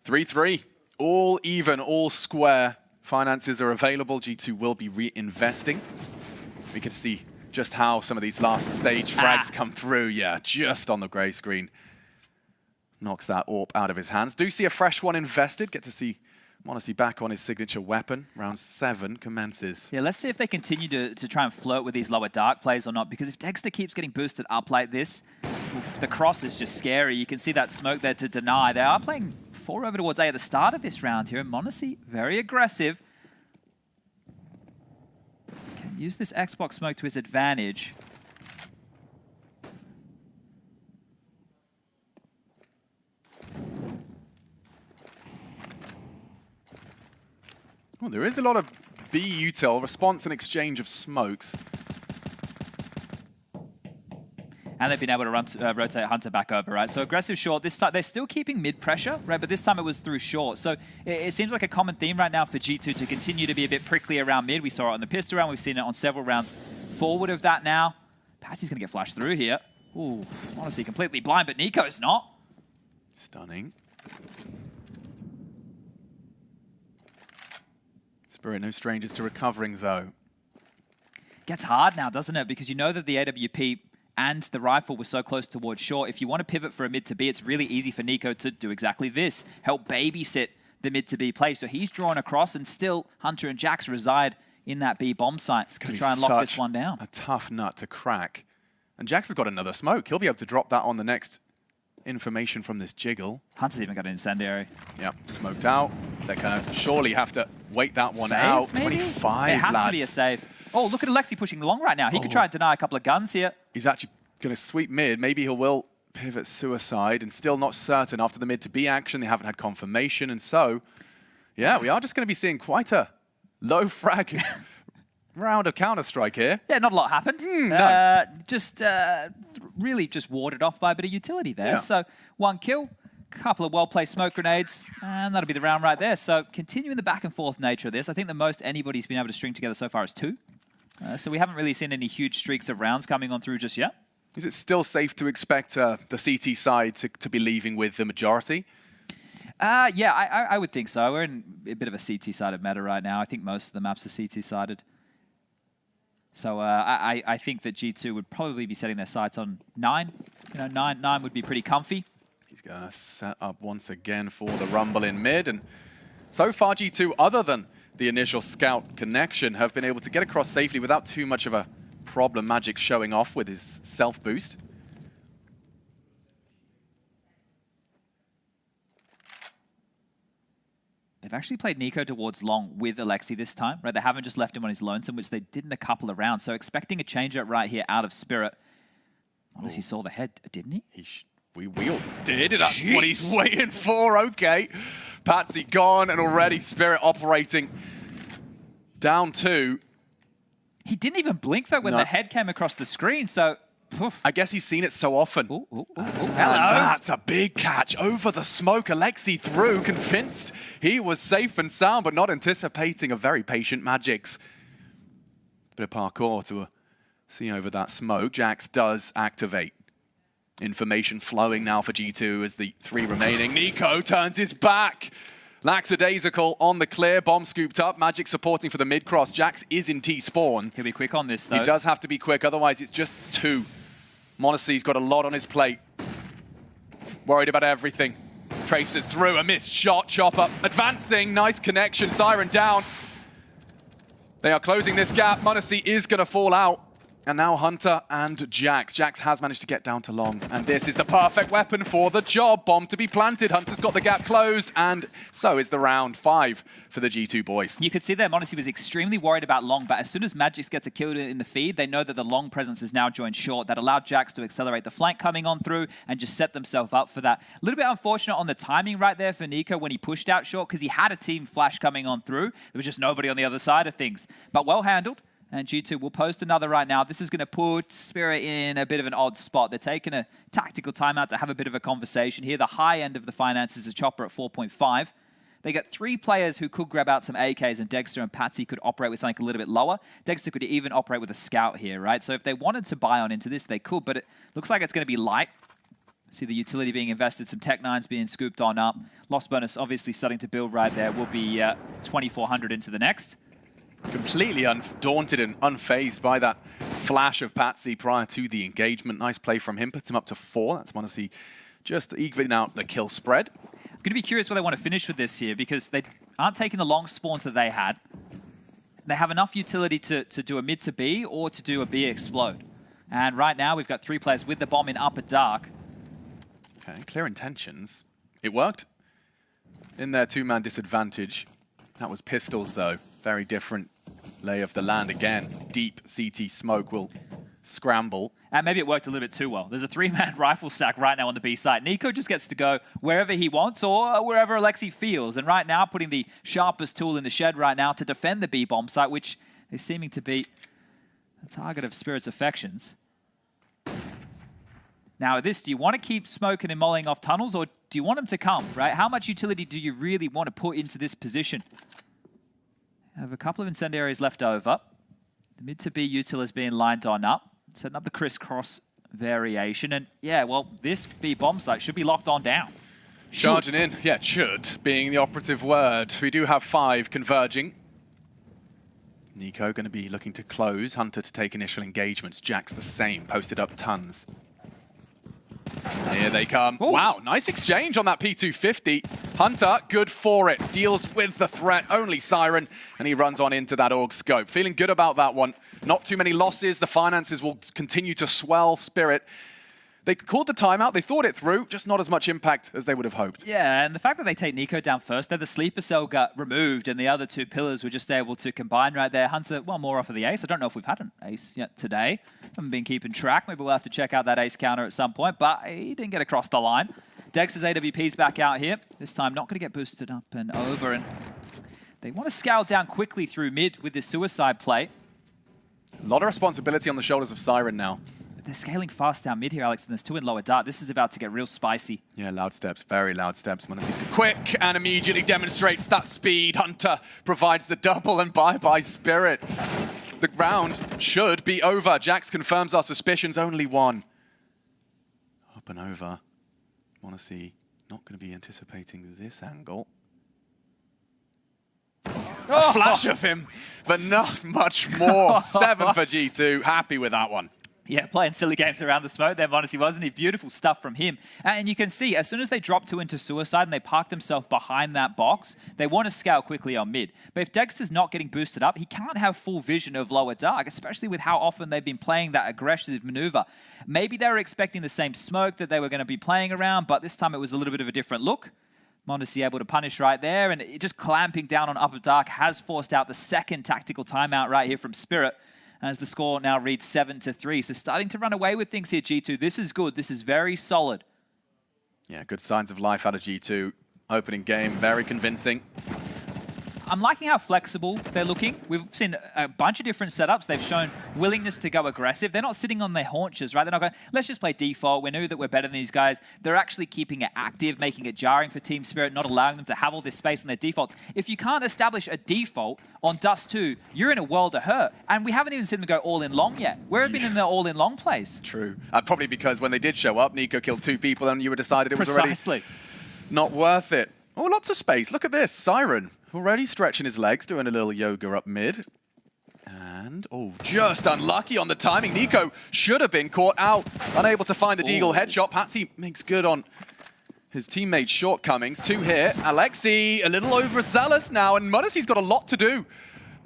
3-3, all even, all square. Finances are available. G2 will be reinvesting. We could see just how some of these last stage frags come through. Yeah, just on the grey screen. Knocks that AWP out of his hands. Do see a fresh one invested. Get to see m0NESY back on his signature weapon. Round 7 commences. Yeah, let's see if they continue to try and flirt with these lower dark plays or not, because if Dexter keeps getting boosted up like this, the cross is just scary. You can see that smoke there to deny. They are playing 4 over towards A at the start of this round here, and m0NESY very aggressive. Can use this Xbox smoke to his advantage. Well, there is a lot of B util, response and exchange of smokes. And they've been able to rotate Hunter back over, right? So aggressive short. This time they're still keeping mid pressure, right? But this time it was through short. So it seems like a common theme right now for G2 to continue to be a bit prickly around mid. We saw it on the pistol round. We've seen it on several rounds forward of that now. Passy's going to get flashed through here. Ooh, honestly, completely blind, but Nico's not. Stunning. Spirit, no strangers to recovering, though. Gets hard now, doesn't it? Because you know that the AWP and the rifle were so close towards short. If you want to pivot for a mid to B, it's really easy for Nico to do exactly this. Help babysit the mid to B play. So he's drawn across, and still Hunter and Jax reside in that B bomb site to try and lock this one down. A tough nut to crack. And Jax has got another smoke. He'll be able to drop that on the next information from this jiggle. Hunter's even got an incendiary. Yep, smoked out. They're going to surely have to wait that one Save, out. maybe? 25, It has lads. to be a save. Oh, look at Alexi pushing along right now. He could try and deny a couple of guns here. He's actually going to sweep mid. Maybe he will pivot suicide, and still not certain after the mid to B action. They haven't had confirmation, and so, yeah, we are just going to be seeing quite a low frag round of Counter-Strike here. Yeah, not a lot happened. No. Just really just warded off by a bit of utility there. Yeah. So 1 kill, couple of well-placed smoke grenades, and that'll be the round right there. So continuing the back and forth nature of this, I think the most anybody's been able to string together so far is 2. So we haven't really seen any huge streaks of rounds coming on through just yet. Is it still safe to expect the CT side to be leaving with the majority? Yeah, I would think so. We're in a bit of a CT-sided meta right now. I think most of the maps are CT-sided. So I think that G2 would probably be setting their sights on 9. You know, 9 would be pretty comfy. He's going to set up once again for the rumble in mid. And so far, G2, other than the initial scout connection, have been able to get across safely without too much of a problem. Magic showing off with his self-boost. They've actually played Nico towards long with Alexi this time, right? They haven't just left him on his lonesome, which they did in a couple of rounds. So expecting a change-up right here out of Spirit. Honestly, saw the head, didn't he? We all did. That's what he's waiting for. Okay. Patsy gone, and already Spirit operating down 2. He didn't even blink, though, when the head came across the screen. So, I guess he's seen it so often. Hello. That's a big catch over the smoke. Alexi through, convinced he was safe and sound, but not anticipating a very patient Magix. Bit of parkour to see over that smoke. Jax does activate. Information flowing now for G2 as the 3 remaining. Nico turns his back. Lackadaisical on the clear. Bomb scooped up. Magic supporting for the mid-cross. Jax is in T-spawn. He'll be quick on this, though. He does have to be quick, otherwise it's just 2. m0NESY's got a lot on his plate. Worried about everything. Traces through, a missed shot. Chopper advancing. Nice connection. Siren down. They are closing this gap. m0NESY is going to fall out. And now Hunter and Jax. Jax has managed to get down to long. And this is the perfect weapon for the job. Bomb to be planted. Hunter's got the gap closed. And so is the round 5 for the G2 boys. You could see there, m0NESY was extremely worried about long, but as soon as Magix gets a kill in the feed, they know that the long presence is now joined short. That allowed Jax to accelerate the flank coming on through and just set themselves up for that. A little bit unfortunate on the timing right there for Nico when he pushed out short, because he had a team flash coming on through. There was just nobody on the other side of things. But well handled. And G2 will post another right now. This is going to put Spirit in a bit of an odd spot. They're taking a tactical timeout to have a bit of a conversation here. The high end of the finances is a chopper at 4.5. They got 3 players who could grab out some AKs, and Dexter and Patsy could operate with something a little bit lower. Dexter could even operate with a scout here, right? So if they wanted to buy on into this, they could, but it looks like it's going to be light. See the utility being invested, some Tech 9s being scooped on up. Loss bonus obviously starting to build right there. Will be 2,400 into the next. Completely undaunted and unfazed by that flash of Patsy prior to the engagement. Nice play from him, puts him up to 4. That's Monacy just evening out the kill spread. I'm going to be curious where they want to finish with this here, because they aren't taking the long spawns that they had. They have enough utility to do a mid to B or to do a B explode. And right now we've got 3 players with the bomb in upper dark. Okay, clear intentions. It worked in their 2-man disadvantage. That was pistols, though. Very different lay of the land again. Deep CT smoke will scramble. And maybe it worked a little bit too well. There's a 3-man rifle stack right now on the B side. Nico just gets to go wherever he wants or wherever Alexi feels. And right now, putting the sharpest tool in the shed right now to defend the B bomb site, which is seeming to be a target of Spirit's affections. Now, do you want to keep smoking and mollying off tunnels, or do you want them to come, right? How much utility do you really want to put into this position? I have a couple of incendiaries left over. The mid to B util is being lined on up, setting up the crisscross variation. And yeah, well, this B bomb site should be locked on down. Charging in. Yeah, should being the operative word. We do have 5 converging. Nico going to be looking to close. Hunter to take initial engagements. Jack's the same. Posted up tons. Here they come. Ooh. Wow, nice exchange on that P250. Hunter, good for it. Deals with the threat, only Siren, and he runs on into that AUG scope. Feeling good about that one. Not too many losses. The finances will continue to swell. Spirit, they called the timeout. They thought it through, just not as much impact as they would have hoped. Yeah, and the fact that they take Nico down first, the sleeper cell got removed, and the other 2 pillars were just able to combine right there. Hunter, well, more off of the ace. I don't know if we've had an ace yet today. Haven't been keeping track. Maybe we'll have to check out that ace counter at some point, but he didn't get across the line. Dex's AWP's back out here. This time not going to get boosted up and over, and they want to scale down quickly through mid with this suicide play. A lot of responsibility on the shoulders of Siren now. They're scaling fast down mid here, Alex, and there's 2 in lower dark. This is about to get real spicy. Yeah, loud steps, very loud steps. Quick and immediately demonstrates that speed. Hunter provides the double, and bye-bye Spirit. The round should be over. Jax confirms our suspicions, only 1. Up and over. Monacy not going to be anticipating this angle. A flash of him, but not much more. 7 for G2, happy with that one. Yeah, playing silly games around the smoke there, honestly, wasn't he? Beautiful stuff from him. And you can see, as soon as they drop 2 into suicide and they park themselves behind that box, they want to scale quickly on mid. But if Dexter's not getting boosted up, he can't have full vision of lower dark, especially with how often they've been playing that aggressive maneuver. Maybe they were expecting the same smoke that they were going to be playing around, but this time it was a little bit of a different look. Monacy able to punish right there, and just clamping down on upper dark has forced out the 2nd tactical timeout right here from Spirit, as the score now reads 7-3. So starting to run away with things here, G2. This is good. This is very solid. Yeah, good signs of life out of G2. Opening game, very convincing. I'm liking how flexible they're looking. We've seen a bunch of different setups. They've shown willingness to go aggressive. They're not sitting on their haunches, right? They're not going, let's just play default. We know that we're better than these guys. They're actually keeping it active, making it jarring for Team Spirit, not allowing them to have all this space on their defaults. If you can't establish a default on Dust 2, you're in a world of hurt. And we haven't even seen them go all in long yet. Where have been in their all in long plays? True. Probably because when they did show up, Nico killed 2 people and you were decided it was Precisely. already not worth it. Oh, lots of space. Look at this. Siren already stretching his legs, doing a little yoga up mid. And, oh, just unlucky on the timing. Nico should have been caught out, unable to find the Deagle headshot. Patsy makes good on his teammate's shortcomings. 2 here. Alexi, a little overzealous now, and Monacy's got a lot to do.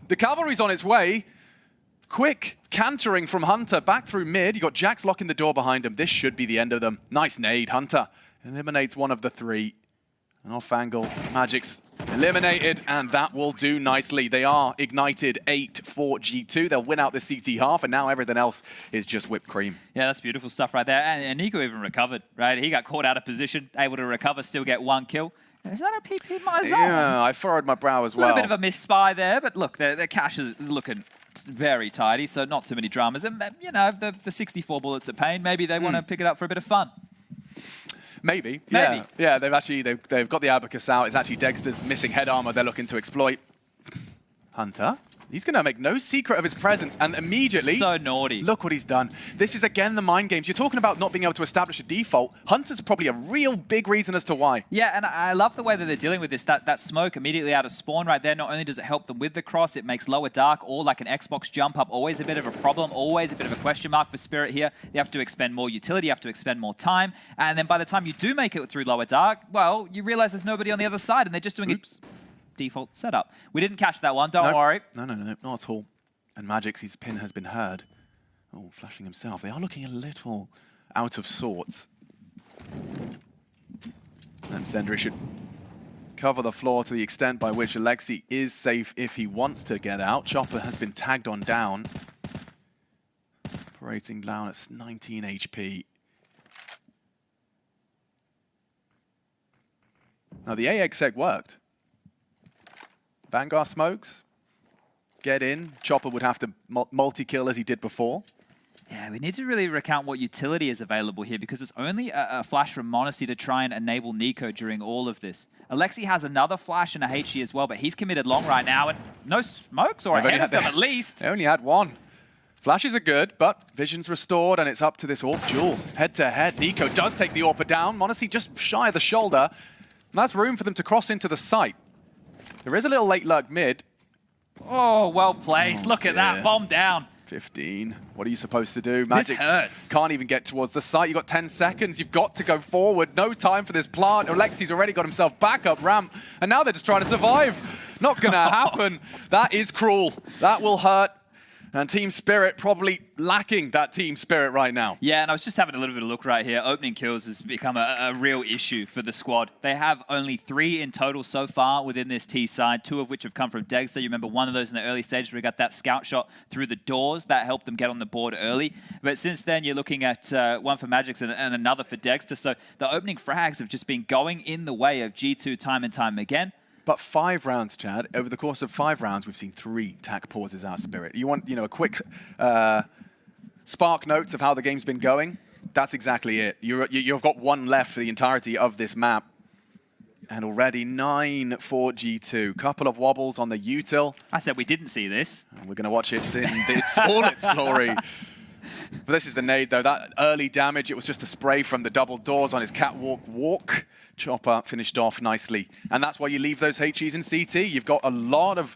The cavalry's on its way. Quick cantering from Hunter back through mid. You got Jax locking the door behind him. This should be the end of them. Nice nade. Hunter eliminates 1 of the 3. And off angle, Magic's eliminated, and that will do nicely. They are ignited 8 for G2. They'll win out the CT half, and now everything else is just whipped cream. Yeah, that's beautiful stuff right there. And Nico even recovered, right? He got caught out of position, able to recover, still get 1 kill. Is that a PP my zone? Yeah, I furrowed my brow as well. A little bit of a miss spy there, but look, their cash is looking very tidy, so not too many dramas. And, you know, the 64 bullets of pain, maybe they want to pick it up for a bit of fun. Maybe. Maybe. Yeah, they've got the Abacus out. It's actually Dexter's missing head armor they're looking to exploit. Hunter, he's going to make no secret of his presence, and immediately... So naughty. Look what he's done. This is, again, the mind games. You're talking about not being able to establish a default. Hunter's probably a real big reason as to why. Yeah, and I love the way that they're dealing with this. That smoke immediately out of spawn right there, not only does it help them with the cross, it makes lower dark or like an Xbox jump up always a bit of a problem, always a bit of a question mark for Spirit here. You have to expend more utility, you have to expend more time, and then by the time you do make it through lower dark, well, you realize there's nobody on the other side, and they're just doing it default setup. We didn't catch that one, don't worry. No, not at all. And Magic's his pin has been heard. Oh, flashing himself. They are looking a little out of sorts. And Sendry should cover the floor to the extent by which Alexi is safe if he wants to get out. Chopper has been tagged on down. Operating down at 19 HP. Now the AXEC worked. Vanguard smokes, get in. Chopper would have to multi-kill as he did before. Yeah, we need to really recount what utility is available here because it's only a flash from Monacy to try and enable Nico during all of this. Alexi has another flash and a HE as well, but he's committed long right now and no smokes or ahead of them at least. They only had one. Flashes are good, but vision's restored and it's up to this AWP duel. Head to head, Nico does take the AWPer down. Monacy just shy of the shoulder. And that's room for them to cross into the site. There is a little late lurk mid. Oh, well placed. Look at that. Bomb down. 15. What are you supposed to do? Magic hurts. can't even get towards the site. You've got 10 seconds. You've got to go forward. No time for this plant. Alexi's already got himself back up ramp. And now they're just trying to survive. Not going to happen. That is cruel. That will hurt. And Team Spirit probably lacking that team spirit right now. Yeah, and I was just having a little bit of a look right here. Opening kills has become a real issue for the squad. They have only 3 in total so far within this T side, 2 of which have come from Dexter. You remember one of those in the early stages where he got that scout shot through the doors. That helped them get on the board early. But since then, you're looking at one for Magix and another for Dexter. So the opening frags have just been going in the way of G2 time and time again. But 5 rounds, Chad. Over the course of 5 rounds, we've seen 3 tack pauses out of Spirit. You want, a quick spark notes of how the game's been going? That's exactly it. You've got 1 left for the entirety of this map. And already 9 for G2. Couple of wobbles on the util. I said we didn't see this. And we're going to watch it in all its glory. But this is the nade, though. That early damage, it was just a spray from the double doors on his catwalk walk. Chopper finished off nicely. And that's why you leave those HEs in CT. You've got a lot of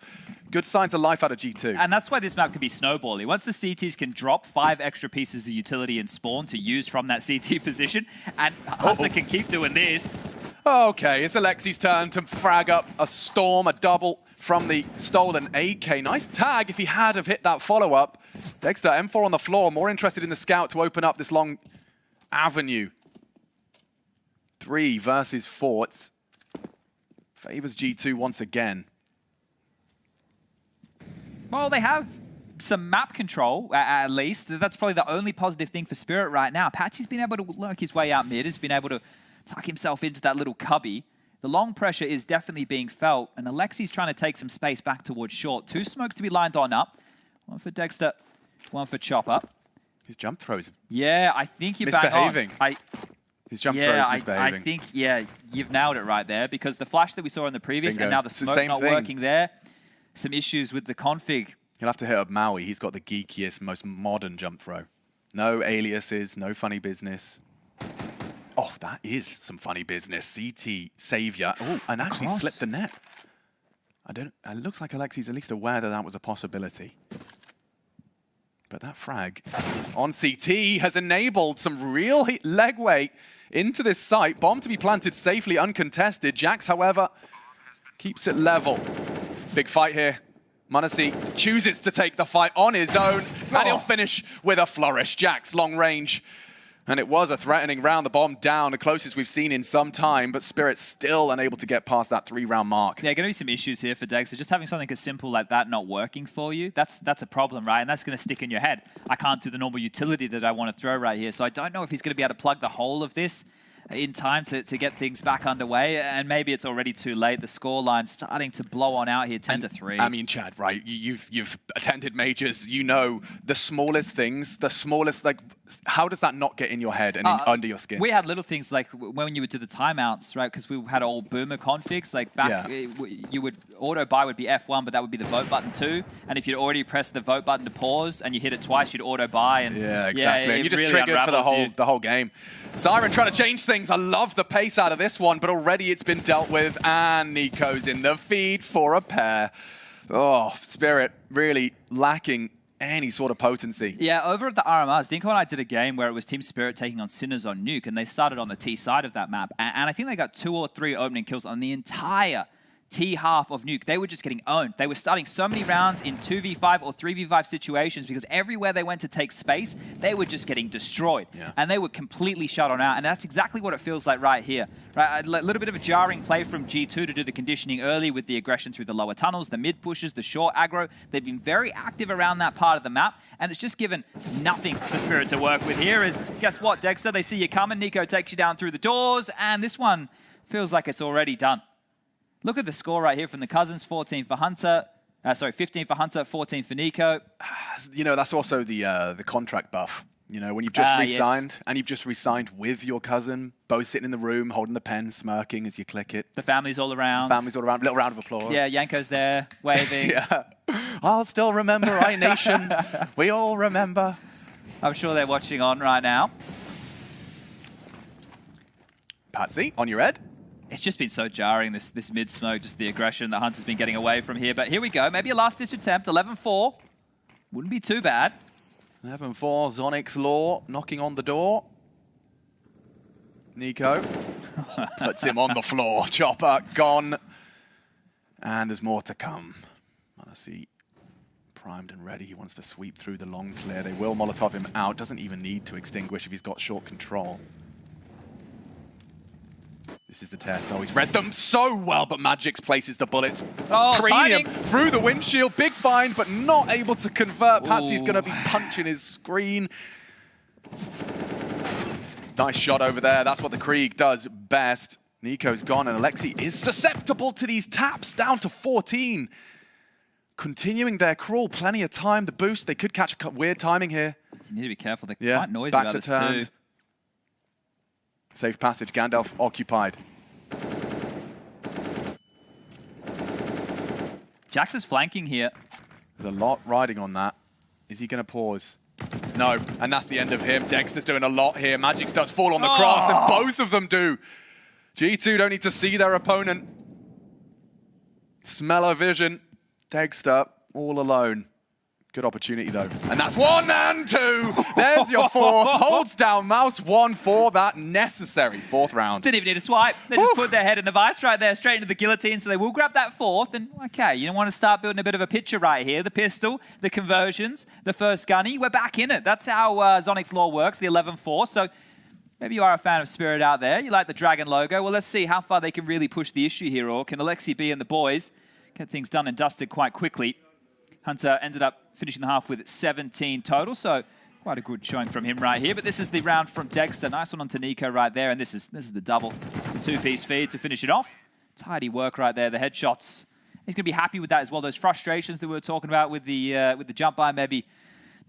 good signs of life out of G2. And that's why this map could be snowbally. Once the CTs can drop 5 extra pieces of utility in spawn to use from that CT position, and Hunter can keep doing this. Okay, it's Alexi's turn to frag up a storm, a double from the stolen AK. Nice tag if he had have hit that follow-up. Dexter, M4 on the floor, more interested in the scout to open up this long avenue. 3 versus Forts. Favors G2 once again. Well, they have some map control, at least. That's probably the only positive thing for Spirit right now. Patsy's been able to lurk his way out mid, has been able to tuck himself into that little cubby. The long pressure is definitely being felt, and Alexi's trying to take some space back towards short. 2 smokes to be lined on up. 1 for Dexter, 1 for Chopper. His jump throws. Yeah, I think you're misbehaving. bang on. His jump throws misbehaving. I think, you've nailed it right there, because the flash that we saw in the previous, Bingo. and now the It's the smoke same not thing. working there. Some issues with the config. You'll have to hit up Maui. He's got the geekiest, most modern jump throw. No aliases, no funny business. Oh, that is some funny business. CT savior. Oh, and actually slipped the net. It looks like Alexi's at least aware that that was a possibility. But that frag on CT has enabled some real leg weight into this site. Bomb to be planted safely, uncontested. Jax, however, keeps it level. Big fight here. Monacy chooses to take the fight on his own, and he'll finish with a flourish. Jax, long range. And it was a threatening round, the bomb down, the closest we've seen in some time, but Spirit's still unable to get past that 3-round mark. Yeah, going to be some issues here for Dexter. Just having something as simple like that not working for you, that's a problem, right? And that's going to stick in your head. I can't do the normal utility that I want to throw right here, so I don't know if he's going to be able to plug the whole of this in time to get things back underway, and maybe it's already too late. The scoreline starting to blow on out here, 10-3. I mean, Chad, right? You've attended majors. You know the smallest things, the smallest How does that not get in your head and under your skin? We had little things like when you would do the timeouts, right? Because we had all boomer configs. Like back, you would auto buy would be F1, but that would be the vote button too. And if you'd already pressed the vote button to pause and you hit it twice, you'd auto buy. And yeah, exactly. And you just really triggered for the whole you. game. Siren trying to change things. I love the pace out of this one, but already it's been dealt with, and Nico's in the feed for a pair. Oh, Spirit really lacking any sort of potency. Yeah, over at the RMRs, Dinko and I did a game where it was Team Spirit taking on Sinners on Nuke, and they started on the T side of that map. And I think they got 2 or 3 opening kills on the entire T half of Nuke. They were just getting owned. They were starting so many rounds in 2v5 or 3v5 situations because everywhere they went to take space, they were just getting destroyed. Yeah. And they were completely shut on out. And that's exactly what it feels like right here. Right, a little bit of a jarring play from G2 to do the conditioning early with the aggression through the lower tunnels, the mid pushes, the short aggro. They've been very active around that part of the map, and it's just given nothing for Spirit to work with here. Is guess what, Dexter? They see you coming. Nico takes you down through the doors, and this one feels like it's already done. Look at the score right here from the Cousins, 14 for Hunter. 15 for Hunter, 14 for Nico. You know, that's also the contract buff. You know, when you've just re-signed, and you've just re-signed with your cousin, both sitting in the room, holding the pen, smirking as you click it. The family's all around. Family's all around. Little round of applause. Yeah, Yanko's there, waving. Yeah. I'll still remember iNation. We all remember. I'm sure they're watching on right now. Patsy, on your head. It's just been so jarring, this mid-smoke, just the aggression that Hunter's been getting away from here. But here we go. Maybe a last-ditch attempt, 11-4. Wouldn't be too bad. 11-4, Zonic's Law knocking on the door. Nico puts him on the floor. Chopper gone. And there's more to come. Manasi primed and ready. He wants to sweep through the long clear. They will Molotov him out. Doesn't even need to extinguish if he's got short control. This is the test. Oh, he's read them so well, but Magix places the bullets. Cranium through the windshield. Big find, but not able to convert. Patsy's going to be punching his screen. Nice shot over there. That's what the Krieg does best. Nico's gone, and Alexi is susceptible to these taps, down to 14. Continuing their crawl. Plenty of time. The boost, they could catch a weird timing here. You need to be careful. They're quite noisy about this too. Safe passage, Gandalf occupied. Jax is flanking here. There's a lot riding on that. Is he going to pause? No, and that's the end of him. Dexter's doing a lot here. Magix does fall on the grass, and both of them do. G2 don't need to see their opponent. Smell-o-vision. Dexter all alone. Good opportunity, though. And that's 1 and 2. There's your 4th. Holds down mouse 1 for that necessary 4th round. Didn't even need a swipe. They just put their head in the vice right there, straight into the guillotine. So they will grab that 4th. And okay, you don't want to start building a bit of a picture right here. The pistol, the conversions, the first gunny. We're back in it. That's how Zonic's Law works, the 11-4. So maybe you are a fan of Spirit out there. You like the Dragon logo. Well, let's see how far they can really push the issue here. Or can Alexi B and the boys get things done and dusted quite quickly? Hunter ended up finishing the half with 17 total, so quite a good showing from him right here. But this is the round from Dexter. Nice one onto Nico right there, and this is the double. The 2-piece feed to finish it off. Tidy work right there, the headshots. He's going to be happy with that as well. Those frustrations that we were talking about with the jump by, maybe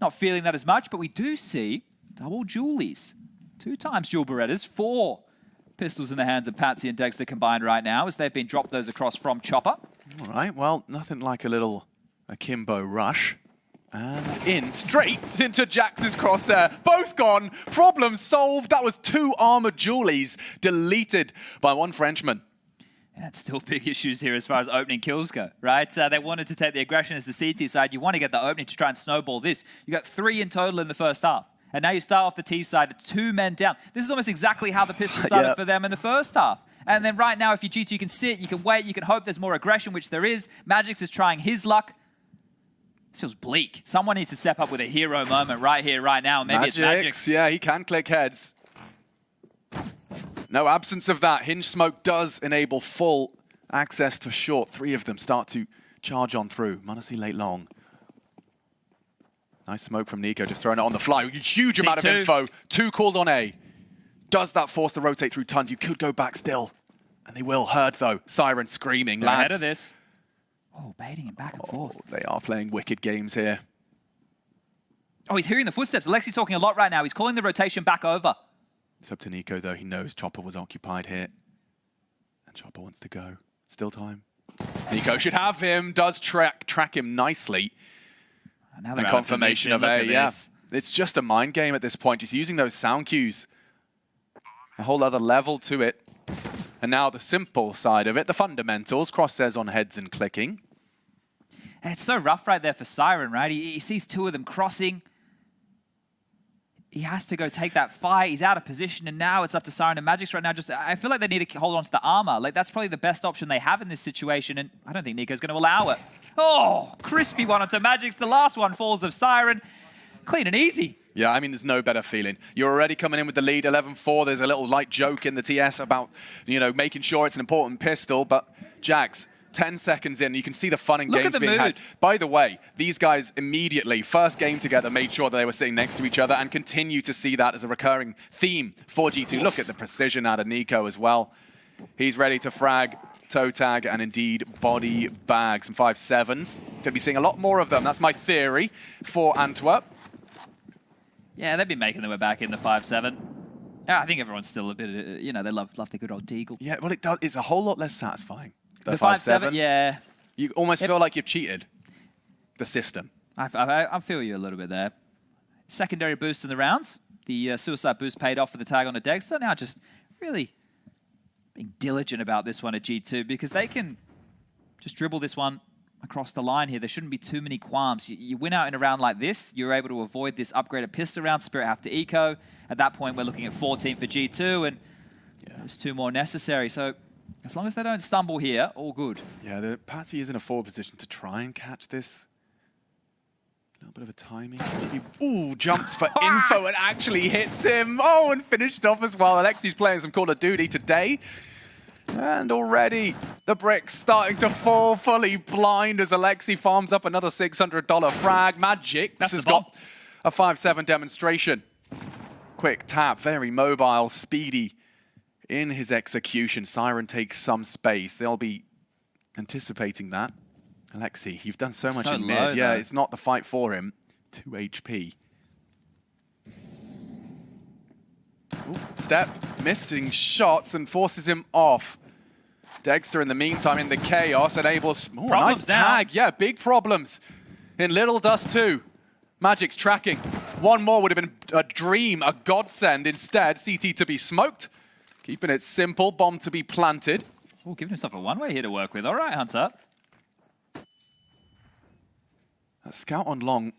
not feeling that as much, but we do see double Julies. 2 times dual Berettas, 4 pistols in the hands of Patsy and Dexter combined right now as they've been dropped those across from Chopper. All right, well, nothing like a little akimbo rush. And in straight into Jax's crosshair. Both gone. Problem solved. That was 2 armored Julies deleted by 1 Frenchman. Yeah, it's still big issues here as far as opening kills go, right? They wanted to take the aggression as the CT side. You want to get the opening to try and snowball this. You got 3 in total in the first half. And now you start off the T side, 2 men down. This is almost exactly how the pistol started for them in the first half. And then right now, if you're G2, you can sit, you can wait, you can hope there's more aggression, which there is. Magix is trying his luck. This feels bleak. Someone needs to step up with a hero moment right here, right now. Maybe it's Magix. Yeah, he can click heads. No absence of that. Hinge smoke does enable full access to short. 3 of them start to charge on through. Manasi late long. Nice smoke from Nico, just throwing it on the fly. Huge amount of info. 2 called on A. Does that force the rotate through tons? You could go back still. And they will. Heard, though. Siren screaming. They're ahead of this. Oh, baiting him back and forth. They are playing wicked games here. Oh, he's hearing the footsteps. Alexi's talking a lot right now. He's calling the rotation back over. It's up to Nico, though. He knows Chopper was occupied here. And Chopper wants to go. Still time. Nico should have him. Does track him nicely. Now And confirmation of A, yeah. It's just a mind game at this point. Just using those sound cues. A whole other level to it. And now the simple side of it, the fundamentals. Crosshairs on heads and clicking. It's so rough right there for Siren, right? He sees two of them crossing. He has to go take that fight. He's out of position, and now it's up to Siren and Magix right now. I feel like they need to hold on to the armor. Like, that's probably the best option they have in this situation, and I don't think Nico's going to allow it. Oh, crispy one onto Magix. The last one falls of Siren. Clean and easy. Yeah, I mean, there's no better feeling. You're already coming in with the lead, 11-4. There's a little light joke in the TS about, you know, making sure it's an important pistol, but Jax, 10 seconds in, you can see the fun and games being had. By the way, these guys immediately, first game together, made sure that they were sitting next to each other and continue to see that as a recurring theme for G2. Look at the precision out of Nico as well. He's ready to frag, toe tag, and indeed body bag. Some 5-7s. Going to be seeing a lot more of them. That's my theory for Antwerp. Yeah, they've been making their way back in the 5-7. Yeah, I think everyone's still a bit, you know, they love the good old Deagle. Yeah, well, it does. It's a whole lot less satisfying. The 5-7, yeah. You almost feel like you've cheated the system. I feel you a little bit there. Secondary boost in the rounds. The suicide boost paid off for the tag on the Dexter. Now just really being diligent about this one at G2 because they can just dribble this one across the line here. There shouldn't be too many qualms. You win out in a round like this, you're able to avoid this upgraded pistol round. Spirit have to eco. At that point, we're looking at 14 for G2, and there's 2 more necessary. So as long as they don't stumble here, all good. Yeah, the Patsy is in a forward position to try and catch this. A little bit of a timing. Maybe, ooh, jumps for info and actually hits him. Oh, and finished off as well. Alexi's playing some Call of Duty today. And already the bricks starting to fall fully blind as Alexi farms up another $600 frag. Magix has got a 5-7 demonstration. Quick tap, very mobile, speedy in his execution. Siren takes some space. They'll be anticipating that. Alexi, you've done so much in mid. Yeah, it's not the fight for him. 2 HP. Ooh, step, missing shots and forces him off. Dexter, in the meantime, in the chaos, enables... Ooh, nice tag. Yeah, big problems. In Little Dust 2. Magic's tracking. One more would have been a dream, a godsend. Instead, CT to be smoked. Keeping it simple, bomb to be planted. Oh, giving himself a one-way here to work with. All right, Hunter. A scout on long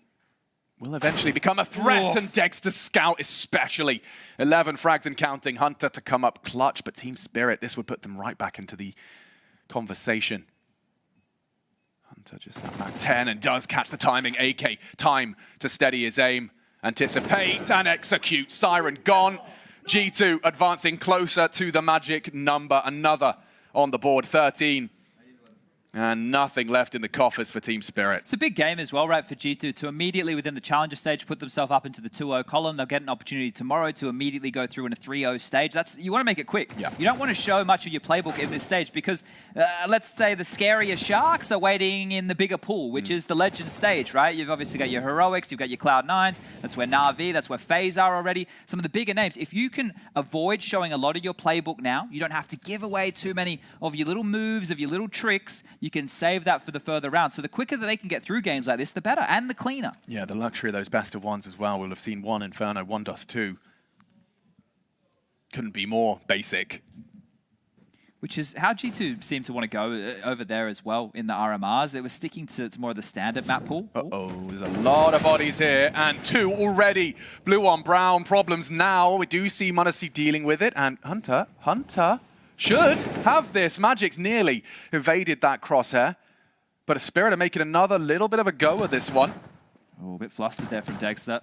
will eventually become a threat, and Dexter scout especially. 11 frags and counting. Hunter to come up clutch, but Team Spirit, this would put them right back into the conversation. Hunter just that back 10 and does catch the timing. AK, time to steady his aim. Anticipate and execute. Siren gone. G2 advancing closer to the magic number. Another on the board, 13. And nothing left in the coffers for Team Spirit. It's a big game as well, right, for G2 to immediately within the challenger stage put themselves up into the 2-0 column. They'll get an opportunity tomorrow to immediately go through in a 3-0 stage. You want to make it quick. Yeah. You don't want to show much of your playbook in this stage because, let's say, the scarier sharks are waiting in the bigger pool, which is the legend stage, right? You've obviously got your heroics, you've got your Cloud9s. That's where Na'Vi, that's where FaZe are already. Some of the bigger names. If you can avoid showing a lot of your playbook now, you don't have to give away too many of your little moves, of your little tricks. You can save that for the further round. So the quicker that they can get through games like this, the better, and the cleaner. Yeah, the luxury of those best of ones as well. We'll have seen 1 Inferno, 1 Dust 2. Couldn't be more basic. Which is how G2 seemed to want to go over there as well in the RMRs. They were sticking to more of the standard map pool. Uh-oh, there's a lot of bodies here, and 2 already. Blue on brown, problems now. We do see m0NESY dealing with it, and Hunter should have this. Magic's nearly evaded that crosshair. But a Spirit are making another little bit of a go of this one. Oh, a bit flustered there from Dexter.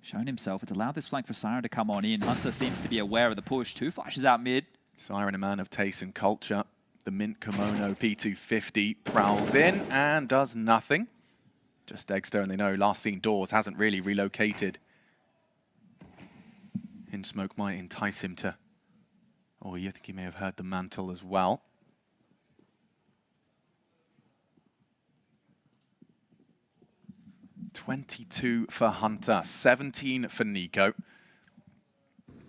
Shown himself. It's allowed this flank for Siren to come on in. Hunter seems to be aware of the push. 2 flashes out mid. Siren, a man of taste and culture. The mint kimono P250 prowls in and does nothing. Just Dexter, and they know last seen doors hasn't really relocated. Hinge smoke might entice him to... Oh, you think he may have heard the mantle as well. 22 for Hunter, 17 for Nico.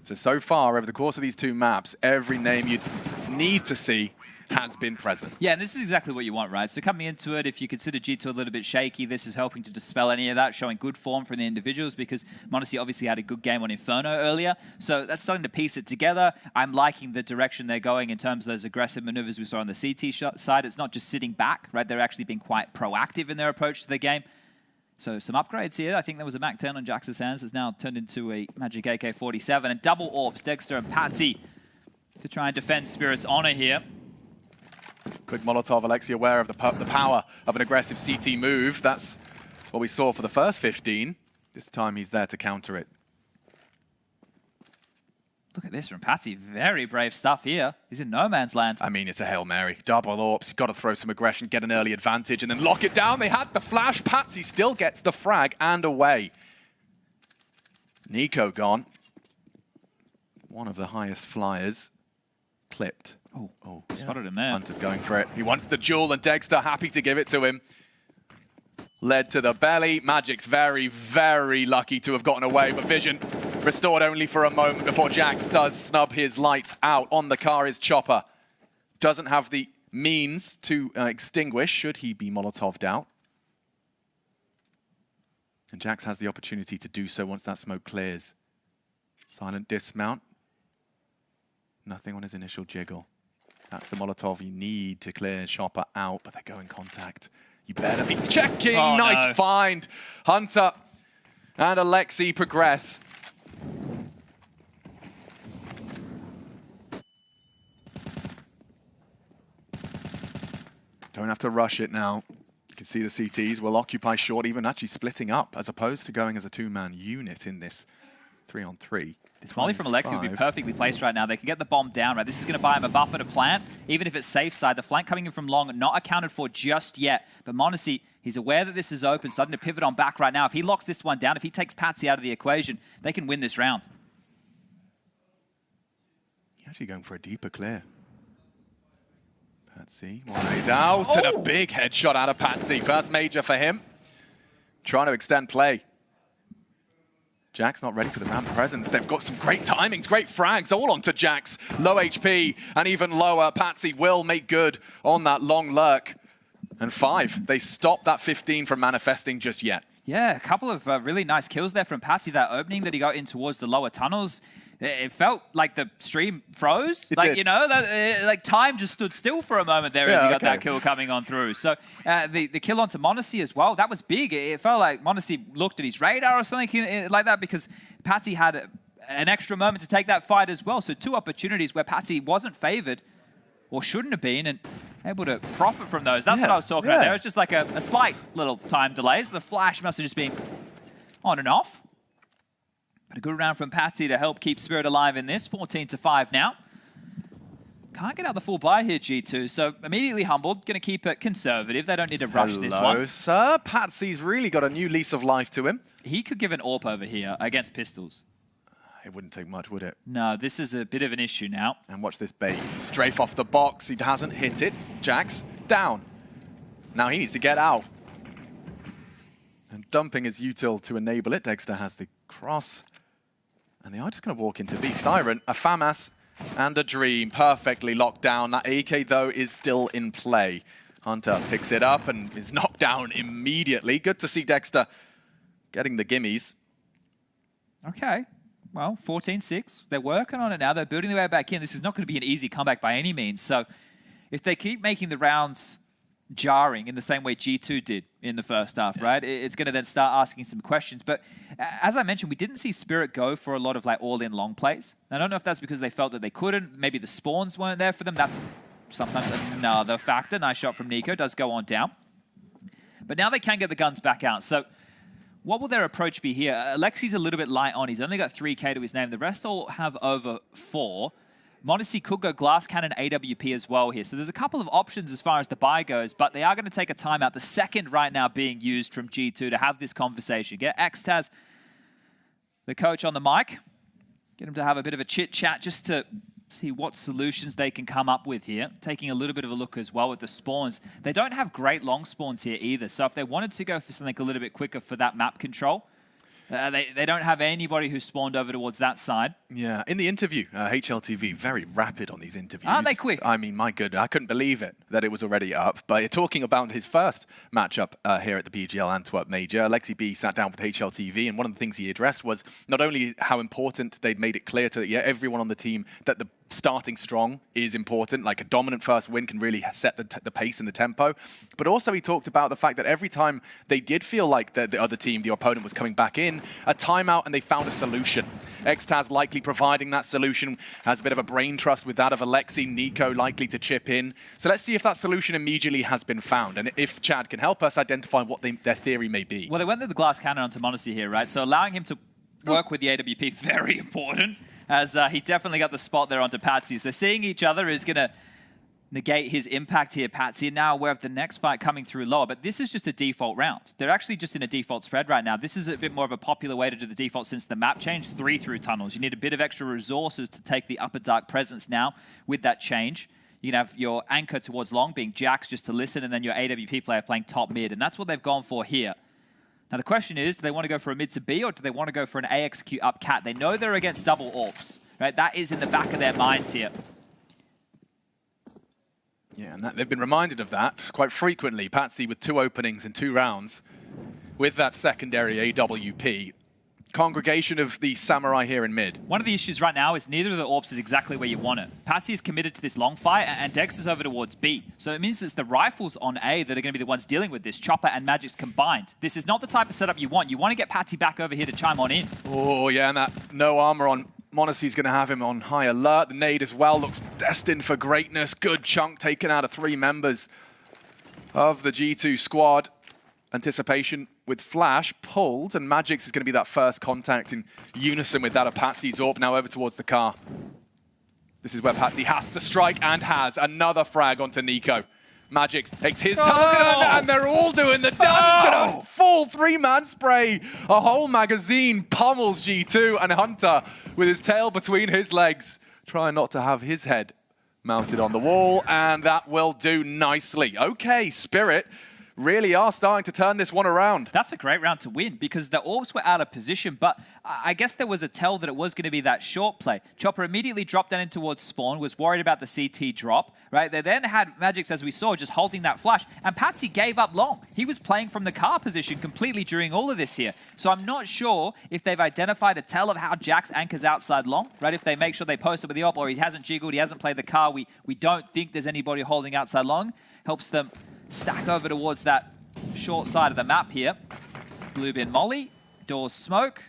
So far, over the course of these two maps, every name you'd need to see has been present. Yeah, and this is exactly what you want, right? So coming into it, if you consider G2 a little bit shaky, this is helping to dispel any of that, showing good form from the individuals, because m0NESY obviously had a good game on Inferno earlier. So that's starting to piece it together. I'm liking the direction they're going in terms of those aggressive maneuvers we saw on the CT side. It's not just sitting back, right? They're actually being quite proactive in their approach to the game. So some upgrades here. I think there was a Mac 10 on Jax's hands. It's now turned into a Magic AK-47. And double orbs, Dexter and Patsy to try and defend Spirit's honor here. Quick Molotov, Alexi aware of the power of an aggressive CT move. That's what we saw for the first 15. This time he's there to counter it. Look at this from Patsy. Very brave stuff here. He's in no man's land. I mean, it's a Hail Mary. Double AWPs, got to throw some aggression, get an early advantage, and then lock it down. They had the flash. Patsy still gets the frag and away. Nico gone. One of the highest flyers. Clipped. Oh, spotted him there. Hunter's going for it. He wants the jewel, and Dexter happy to give it to him. Led to the belly. Magic's very, very lucky to have gotten away, but vision restored only for a moment before Jax does snub his lights out. On the car is Chopper. Doesn't have the means to extinguish should he be Molotov'd out. And Jax has the opportunity to do so once that smoke clears. Silent dismount. Nothing on his initial jiggle. That's the Molotov you need to clear Chopper out, but they go in contact. You better be checking. Oh, nice no. find. Hunter and Alexi progress. Don't have to rush it now. You can see the CTs will occupy short, even actually splitting up, as opposed to going as a two-man unit in this 3-on-3. This volley from Alexi would be perfectly placed right now. They can get the bomb down, right? This is going to buy him a buffer to plant, even if it's safe side. The flank coming in from long, not accounted for just yet. But m0NESY, he's aware that this is open, starting to pivot on back right now. If he locks this one down, if he takes Patsy out of the equation, they can win this round. He's actually going for a deeper clear. Patsy, wide out, and a big headshot out of Patsy. First major for him. Trying to extend play. Jax not ready for the ramp presence. They've got some great timings, great frags, all onto Jax. Low HP and even lower. Patsy will make good on that long lurk. And 5, they stop that 15 from manifesting just yet. Yeah, a couple of really nice kills there from Patsy. That opening that he got in towards the lower tunnels, it felt like the stream froze. It like, did. you know, like time just stood still for a moment there as he got that kill coming on through. So the kill onto m0NESY as well, that was big. It felt like m0NESY looked at his radar or something like that, because Patsy had an extra moment to take that fight as well. So 2 opportunities where Patsy wasn't favored or shouldn't have been, and able to profit from those. That's what I was talking about there. It's just like a slight little time delay. So the flash must have just been on and off. But a good round from Patsy to help keep Spirit alive in this. 14-5 now. Can't get out the full buy here, G2. So immediately humbled. Going to keep it conservative. They don't need to rush this one. Hello, sir. Patsy's really got a new lease of life to him. He could give an AWP over here against pistols. It wouldn't take much, would it? No, this is a bit of an issue now. And watch this bait. Strafe off the box. He hasn't hit it. Jax down. Now he needs to get out. And dumping his util to enable it. Dexter has the cross. And they are just going to walk into B. Siren, a FAMAS, and a Dream. Perfectly locked down. That AK, though, is still in play. Hunter picks it up and is knocked down immediately. Good to see Dexter getting the gimmies. Okay. Well, 14-6. They're working on it now. They're building their way back in. This is not going to be an easy comeback by any means. So if they keep making the rounds jarring in the same way G2 did in the first half, right? It's going to then start asking some questions. But as I mentioned, we didn't see Spirit go for a lot of like all-in long plays. I don't know if that's because they felt that they couldn't. Maybe the spawns weren't there for them. That's sometimes another factor. Nice shot from Nico. Does go on down. But now they can get the guns back out. So what will their approach be here? Alexi's a little bit light on. He's only got 3K to his name. The rest all have over 4. m0NESY could go Glass Cannon AWP as well here. So there's a couple of options as far as the buy goes, but they are going to take a timeout. The second right now being used from G2 to have this conversation. Get Xtaz, the coach, on the mic. Get him to have a bit of a chit-chat just to See what solutions they can come up with here. Taking a little bit of a look as well at the spawns. They don't have great long spawns here either. So if they wanted to go for something a little bit quicker for that map control, they don't have anybody who spawned over towards that side. Yeah, in the interview, HLTV, very rapid on these interviews. Aren't they quick? I mean, my goodness, I couldn't believe it, that it was already up. But talking about his first matchup here at the PGL Antwerp Major, Alexi B sat down with HLTV, and one of the things he addressed was not only how important they'd made it clear to everyone on the team that the starting strong is important, like a dominant first win can really set the pace and the tempo. But also he talked about the fact that every time they did feel like the other team, the opponent, was coming back in, a timeout and they found a solution. Xtaz likely providing that solution, has a bit of a brain trust with that of Alexi. Nico likely to chip in. So let's see if that solution immediately has been found, and if Chad can help us identify what their theory may be. Well, they went with the glass cannon onto Monacy here, right? So allowing him to work with the AWP, very important, as he definitely got the spot there onto Patsy. So seeing each other is going to negate his impact here, Patsy. Now aware of the next fight coming through lower, but this is just a default round. They're actually just in a default spread right now. This is a bit more of a popular way to do the default since the map changed 3 through tunnels. You need a bit of extra resources to take the upper dark presence now with that change. You can have your anchor towards long being Jax just to listen, and then your AWP player playing top mid, and that's what they've gone for here. Now the question is, do they want to go for a mid to B, or do they want to go for an A execute up cat? They know they're against double AWPs, right? That is in the back of their minds here. Yeah, and they've been reminded of that quite frequently. Patsy with 2 openings in 2 rounds with that secondary AWP. Congregation of the Samurai here in mid. One of the issues right now is neither of the AWPs is exactly where you want it. Patsy is committed to this long fight, and Dex is over towards B. So it means it's the rifles on A that are going to be the ones dealing with this. Chopper and Magic's combined. This is not the type of setup you want. You want to get Patsy back over here to chime on in. Oh, yeah, and that no armor on Monacy's going to have him on high alert. The nade as well looks destined for greatness. Good chunk taken out of 3 members of the G2 squad. Anticipation with Flash pulled, and Magix is going to be that first contact in unison with that of Patsy's AWP. Now over towards the car. This is where Patsy has to strike, and has another frag onto Nico. Magix takes his turn, and they're all doing the dance, and a full 3-man spray. A whole magazine pummels G2, and Hunter with his tail between his legs, trying not to have his head mounted on the wall, and that will do nicely. Okay, Spirit really are starting to turn this one around. That's a great round to win because the AWPs were out of position, but I guess there was a tell that it was going to be that short play. Chopper immediately dropped down in towards spawn, was worried about the CT drop, right? They then had Magix, as we saw, just holding that flash, and Patsy gave up long. He was playing from the car position completely during all of this here. So I'm not sure if they've identified a tell of how Jax anchors outside long, right? If they make sure they post it with the AWP, or he hasn't jiggled, he hasn't played the car, we don't think there's anybody holding outside long. Helps them stack over towards that short side of the map here. Blue bin molly, doors smoke,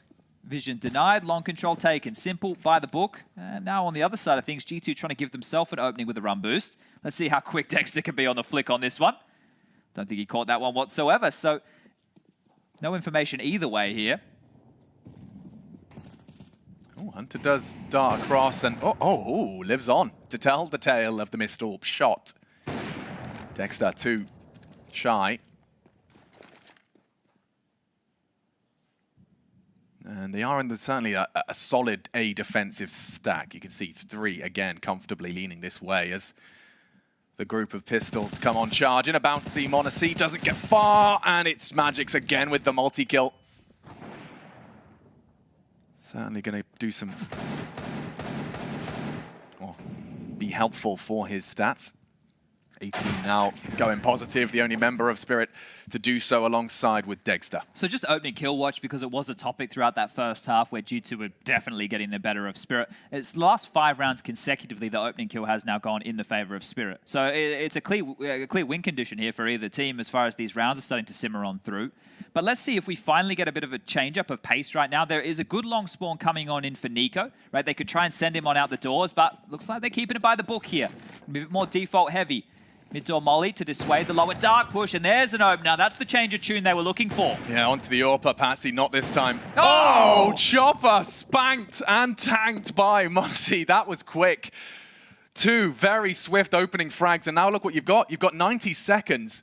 vision denied, long control taken. Simple, by the book. And now on the other side of things, G2 trying to give themselves an opening with a run boost. Let's see how quick Dexter can be on the flick on this one. Don't think he caught that one whatsoever, so no information either way here. Oh, Hunter does dart across and lives on to tell the tale of the missed AWP shot. Dexter too shy. And they are in certainly a solid A defensive stack. You can see 3 again comfortably leaning this way as the group of pistols come on charge. In a bouncy, Monacy doesn't get far, and it's Magix again with the multi-kill. Certainly going to do some, be helpful for his stats. 18 now going positive, the only member of Spirit to do so alongside with Dexter. So just opening kill watch, because it was a topic throughout that first half where G2 were definitely getting the better of Spirit. It's the last 5 rounds consecutively, the opening kill has now gone in the favor of Spirit. So it's a clear win condition here for either team as far as these rounds are starting to simmer on through. But let's see if we finally get a bit of a change-up of pace right now. There is a good long spawn coming on in for Nico, right? They could try and send him on out the doors, but looks like they're keeping it by the book here. A bit more default heavy. Mid-door molly to dissuade the lower dark push, and there's an opener. That's the change of tune they were looking for. Yeah, onto the AWP, Patsy, not this time. Oh! Chopper spanked and tanked by Monacy. That was quick. 2 very swift opening frags, and now look what you've got. You've got 90 seconds,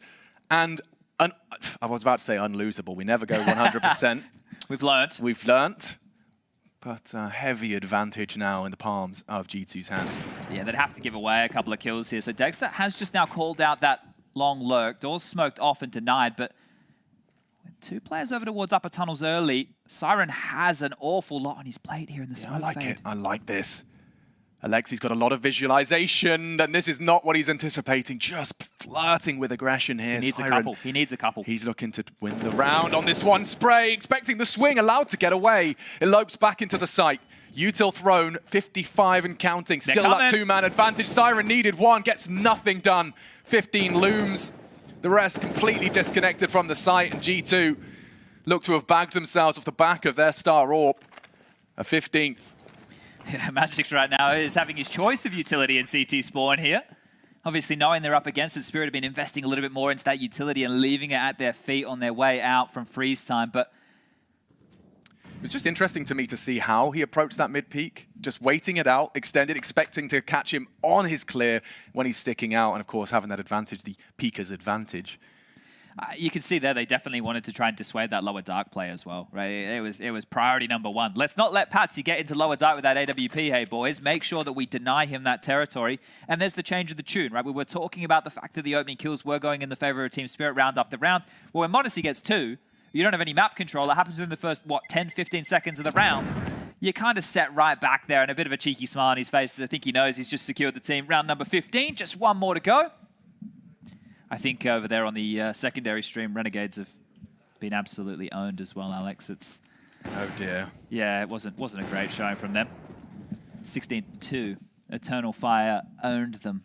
and I was about to say unlosable. We never go 100%. We've learnt. We've learnt. but heavy advantage now in the palms of G2's hands. Yeah, they'd have to give away a couple of kills here. So Dexter has just now called out that long lurk. Doors smoked off and denied, but with 2 players over towards upper tunnels early, Siren has an awful lot on his plate here in the smoke I like fade. it. I like this. Alexi's got a lot of visualization, and this is not what he's anticipating. Just flirting with aggression here. He needs Siren. a couple. He needs a couple. He's looking to win the round on this one spray, expecting the swing, allowed to get away. Elopes back into the site. Util thrown, 55 and counting. Still that 2-man advantage. Siren needed 1, gets nothing done. 15 looms. The rest completely disconnected from the site, and G2 look to have bagged themselves off the back of their star AWP. A 15th. Yeah, Magix right now is having his choice of utility in CT spawn here. Obviously, knowing they're up against it, Spirit have been investing a little bit more into that utility and leaving it at their feet on their way out from freeze time. But it's just interesting to me to see how he approached that mid-peak, just waiting it out, extended, expecting to catch him on his clear when he's sticking out, and of course having that advantage, the peeker's advantage. you can see there they definitely wanted to try and dissuade that lower dark play as well, right? It was priority number 1. Let's not let Patsy get into lower dark with that AWP, hey boys. Make sure that we deny him that territory. And there's the change of the tune, right? We were talking about the fact that the opening kills were going in the favor of Team Spirit round after round. Well, when Modesty gets 2, you don't have any map control. That happens within the first, 10, 15 seconds of the round. You kind of set right back there and a bit of a cheeky smile on his face as I think he knows he's just secured the team. Round number 15, just 1 more to go. I think over there on the secondary stream, Renegades have been absolutely owned as well, Alex. It's oh dear. Yeah, it wasn't a great showing from them. 16-2. Eternal Fire owned them.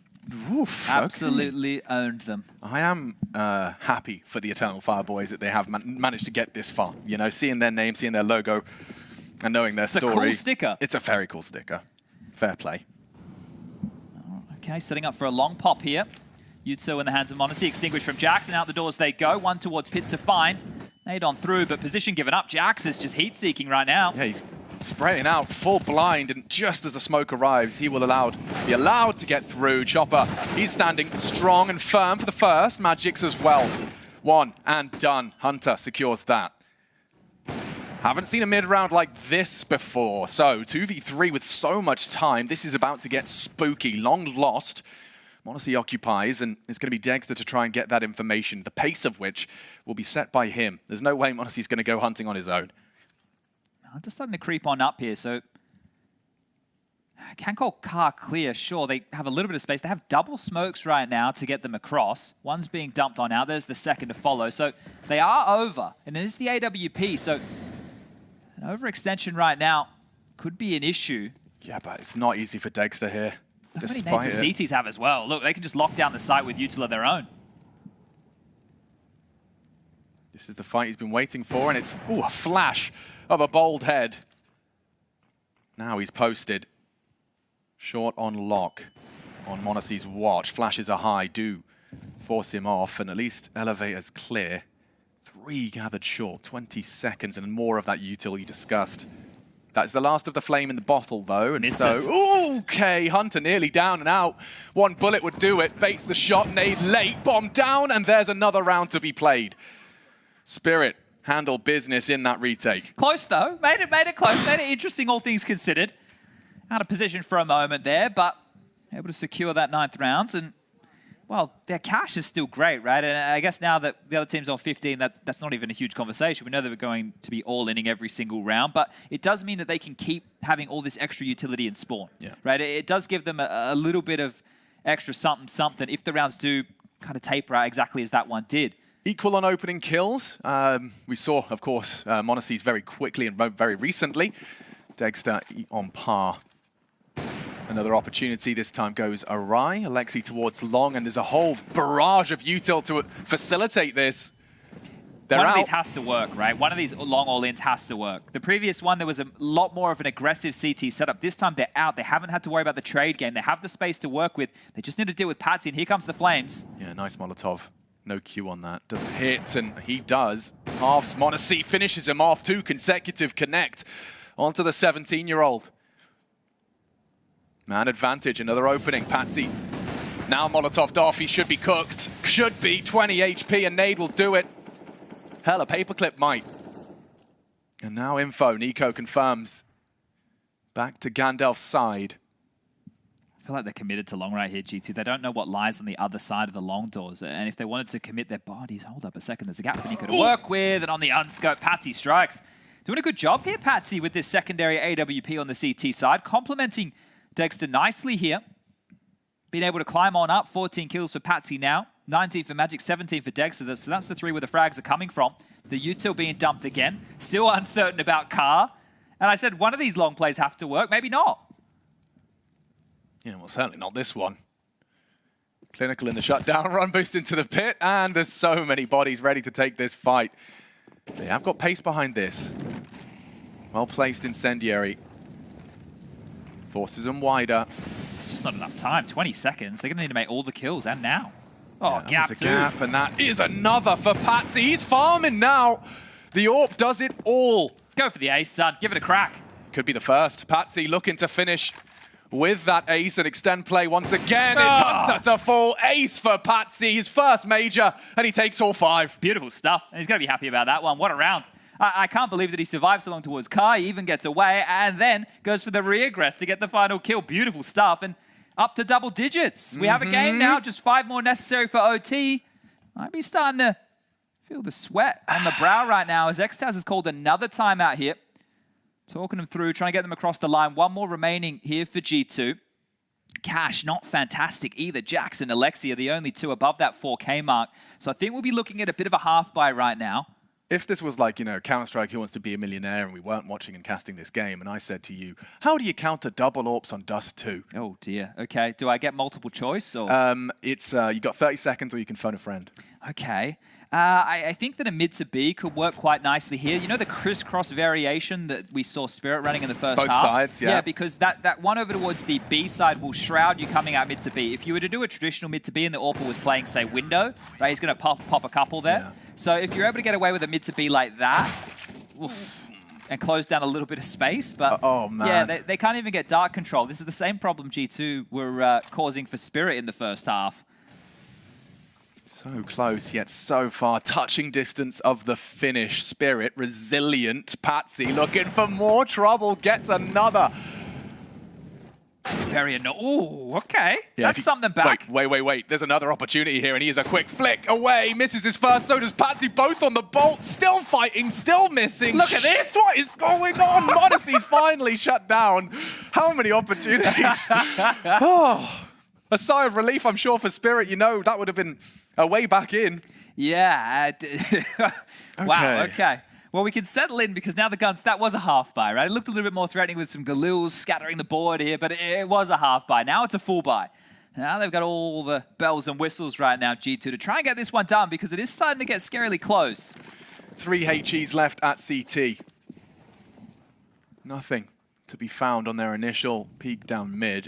Oof, absolutely owned them. I am happy for the Eternal Fire boys that they have managed to get this far. You know, seeing their name, seeing their logo, and knowing their story. It's a cool sticker. It's a very cool sticker. Fair play. Okay, setting up for a long pop here. Yutsu in the hands of Modesty, extinguished from Jax, and out the doors they go. 1 towards Pit to find. Nade on through, but position given up. Jax is just heat-seeking right now. Yeah, he's spraying out full blind, and just as the smoke arrives, he will be allowed to get through. Chopper, he's standing strong and firm for the first. Magix as well. 1 and done. Hunter secures that. Haven't seen a mid-round like this before. So, 2v3 with so much time. This is about to get spooky. Long lost. Modesty occupies, and it's going to be Dexter to try and get that information, the pace of which will be set by him. There's no way Modesty's going to go hunting on his own. Just starting to creep on up here, so can call car clear, sure. They have a little bit of space. They have double smokes right now to get them across. One's being dumped on now. There's the second to follow. So they are over, and it is the AWP, so an overextension right now could be an issue. Yeah, but it's not easy for Dexter here. How many nades the CTs have as well? Look, they can just lock down the site with Util of their own. This is the fight he's been waiting for, and it's a flash of a bold head. Now he's posted. Short on lock on Monasty's watch. Flashes are high, do force him off, and at least elevator's clear. 3 gathered short, 20 seconds, and more of that Util you discussed. That's the last of the flame in the bottle, though, and so, okay, Hunter nearly down and out. 1 bullet would do it, baits the shot, nade late, bomb down, and there's another round to be played. Spirit handle business in that retake. Close, though. Made it close, made it interesting, all things considered. Out of position for a moment there, but able to secure that 9th round, and well, their cash is still great, right? And I guess now that the other team's on 15, that's not even a huge conversation. We know that we're going to be all-inning every single round, but it does mean that they can keep having all this extra utility in spawn, right? It does give them a little bit of extra something if the rounds do kind of taper out exactly as that one did. Equal on opening kills. We saw, of course, Monasty's very quickly and very recently. Dexter on par. Another opportunity this time goes awry. Alexi towards long, and there's a whole barrage of util to facilitate this. One of these has to work, right? One of these long all-ins has to work. The previous one, there was a lot more of an aggressive CT setup. This time, they're out. They haven't had to worry about the trade game. They have the space to work with. They just need to deal with Patsy, and here comes the Flames. Yeah, nice Molotov. No Q on that. Doesn't hit, and he does. Halves Modesty finishes him off. 2 consecutive connect onto the 17-year-old. Man advantage, another opening. Patsy now Molotoved off. He should be cooked. Should be 20 HP, and nade will do it. Hell, a paperclip might. And now info. Nico confirms back to Gandalf's side. I feel like they're committed to long right here, G2. They don't know what lies on the other side of the long doors. And if they wanted to commit their bodies, hold up a second, there's a gap Nico to work with. And on the unscope, Patsy strikes. Doing a good job here, Patsy, with this secondary AWP on the CT side. Complementing Dexter nicely here. Being able to climb on up. 14 kills for Patsy now. 19 for Magic, 17 for Dexter. So that's the 3 where the frags are coming from. The util being dumped again. Still uncertain about Carr. And I said one of these long plays have to work. Maybe not. Yeah, well, certainly not this one. Clinical in the shutdown run, boost into the pit, and there's so many bodies ready to take this fight. They have got pace behind this. Well-placed incendiary. Forces them wider. It's just not enough time. 20 seconds. They're going to need to make all the kills, and now. Oh, Yeah, gap there's too. a gap, and that is another for Patsy. He's farming now. The AWP does it all. Go for the ace, son. Give it a crack. Could be the first. Patsy looking to finish with that ace and extend play once again. It's Hunter to fall. Ace for Patsy, his first major, and he takes all 5. Beautiful stuff. And he's going to be happy about that one. What a round. I can't believe that he survived so long towards Kai, he even gets away, and then goes for the reaggress to get the final kill. Beautiful stuff. And up to double digits. We have a game now, just 5 more necessary for OT. Might be starting to feel the sweat on the brow right now as Xtaz has called another timeout here. Talking them through, trying to get them across the line. 1 more remaining here for G2. Cash, not fantastic either. Jax and Alexi are the only 2 above that 4K mark. So I think we'll be looking at a bit of a half buy right now. If this was like, Counter-Strike Who Wants to Be a Millionaire and we weren't watching and casting this game and I said to you, how do you counter double AWPs on Dust 2? Oh dear. Okay. Do I get multiple choice or? It's you got 30 seconds or you can phone a friend. Okay. I think that a mid to B could work quite nicely here. You know the crisscross variation that we saw Spirit running in the first Both half? sides, yeah. Yeah, because that one over towards the B side will shroud you coming out mid to B. If you were to do a traditional mid to B and the AWPer was playing, say, window, right, he's going to pop a couple there. Yeah. So if you're able to get away with a mid to B like that, and close down a little bit of space, but oh, man. yeah, they can't even get dark control. This is the same problem G2 were causing for Spirit in the first half. So close, yet so far. Touching distance of the finish. Spirit, resilient. Patsy looking for more trouble. Gets another. It's very annoying. Ooh, okay. Yeah, That's something back. Wait. There's another opportunity here, and he is a quick flick away. Misses his first, so does Patsy. Both on the bolt. Still fighting, still missing. Look at this. What is going on? Modessy's finally shut down. How many opportunities? Oh, a sigh of relief, I'm sure, for Spirit. That would have been a way back in. Yeah. Wow, okay. Well, we can settle in because now the guns, that was a half buy, right? It looked a little bit more threatening with some Galils scattering the board here, but it was a half buy. Now it's a full buy. Now they've got all the bells and whistles right now, G2, to try and get this one done because it is starting to get scarily close. 3 HEs left at CT. Nothing to be found on their initial peek down mid.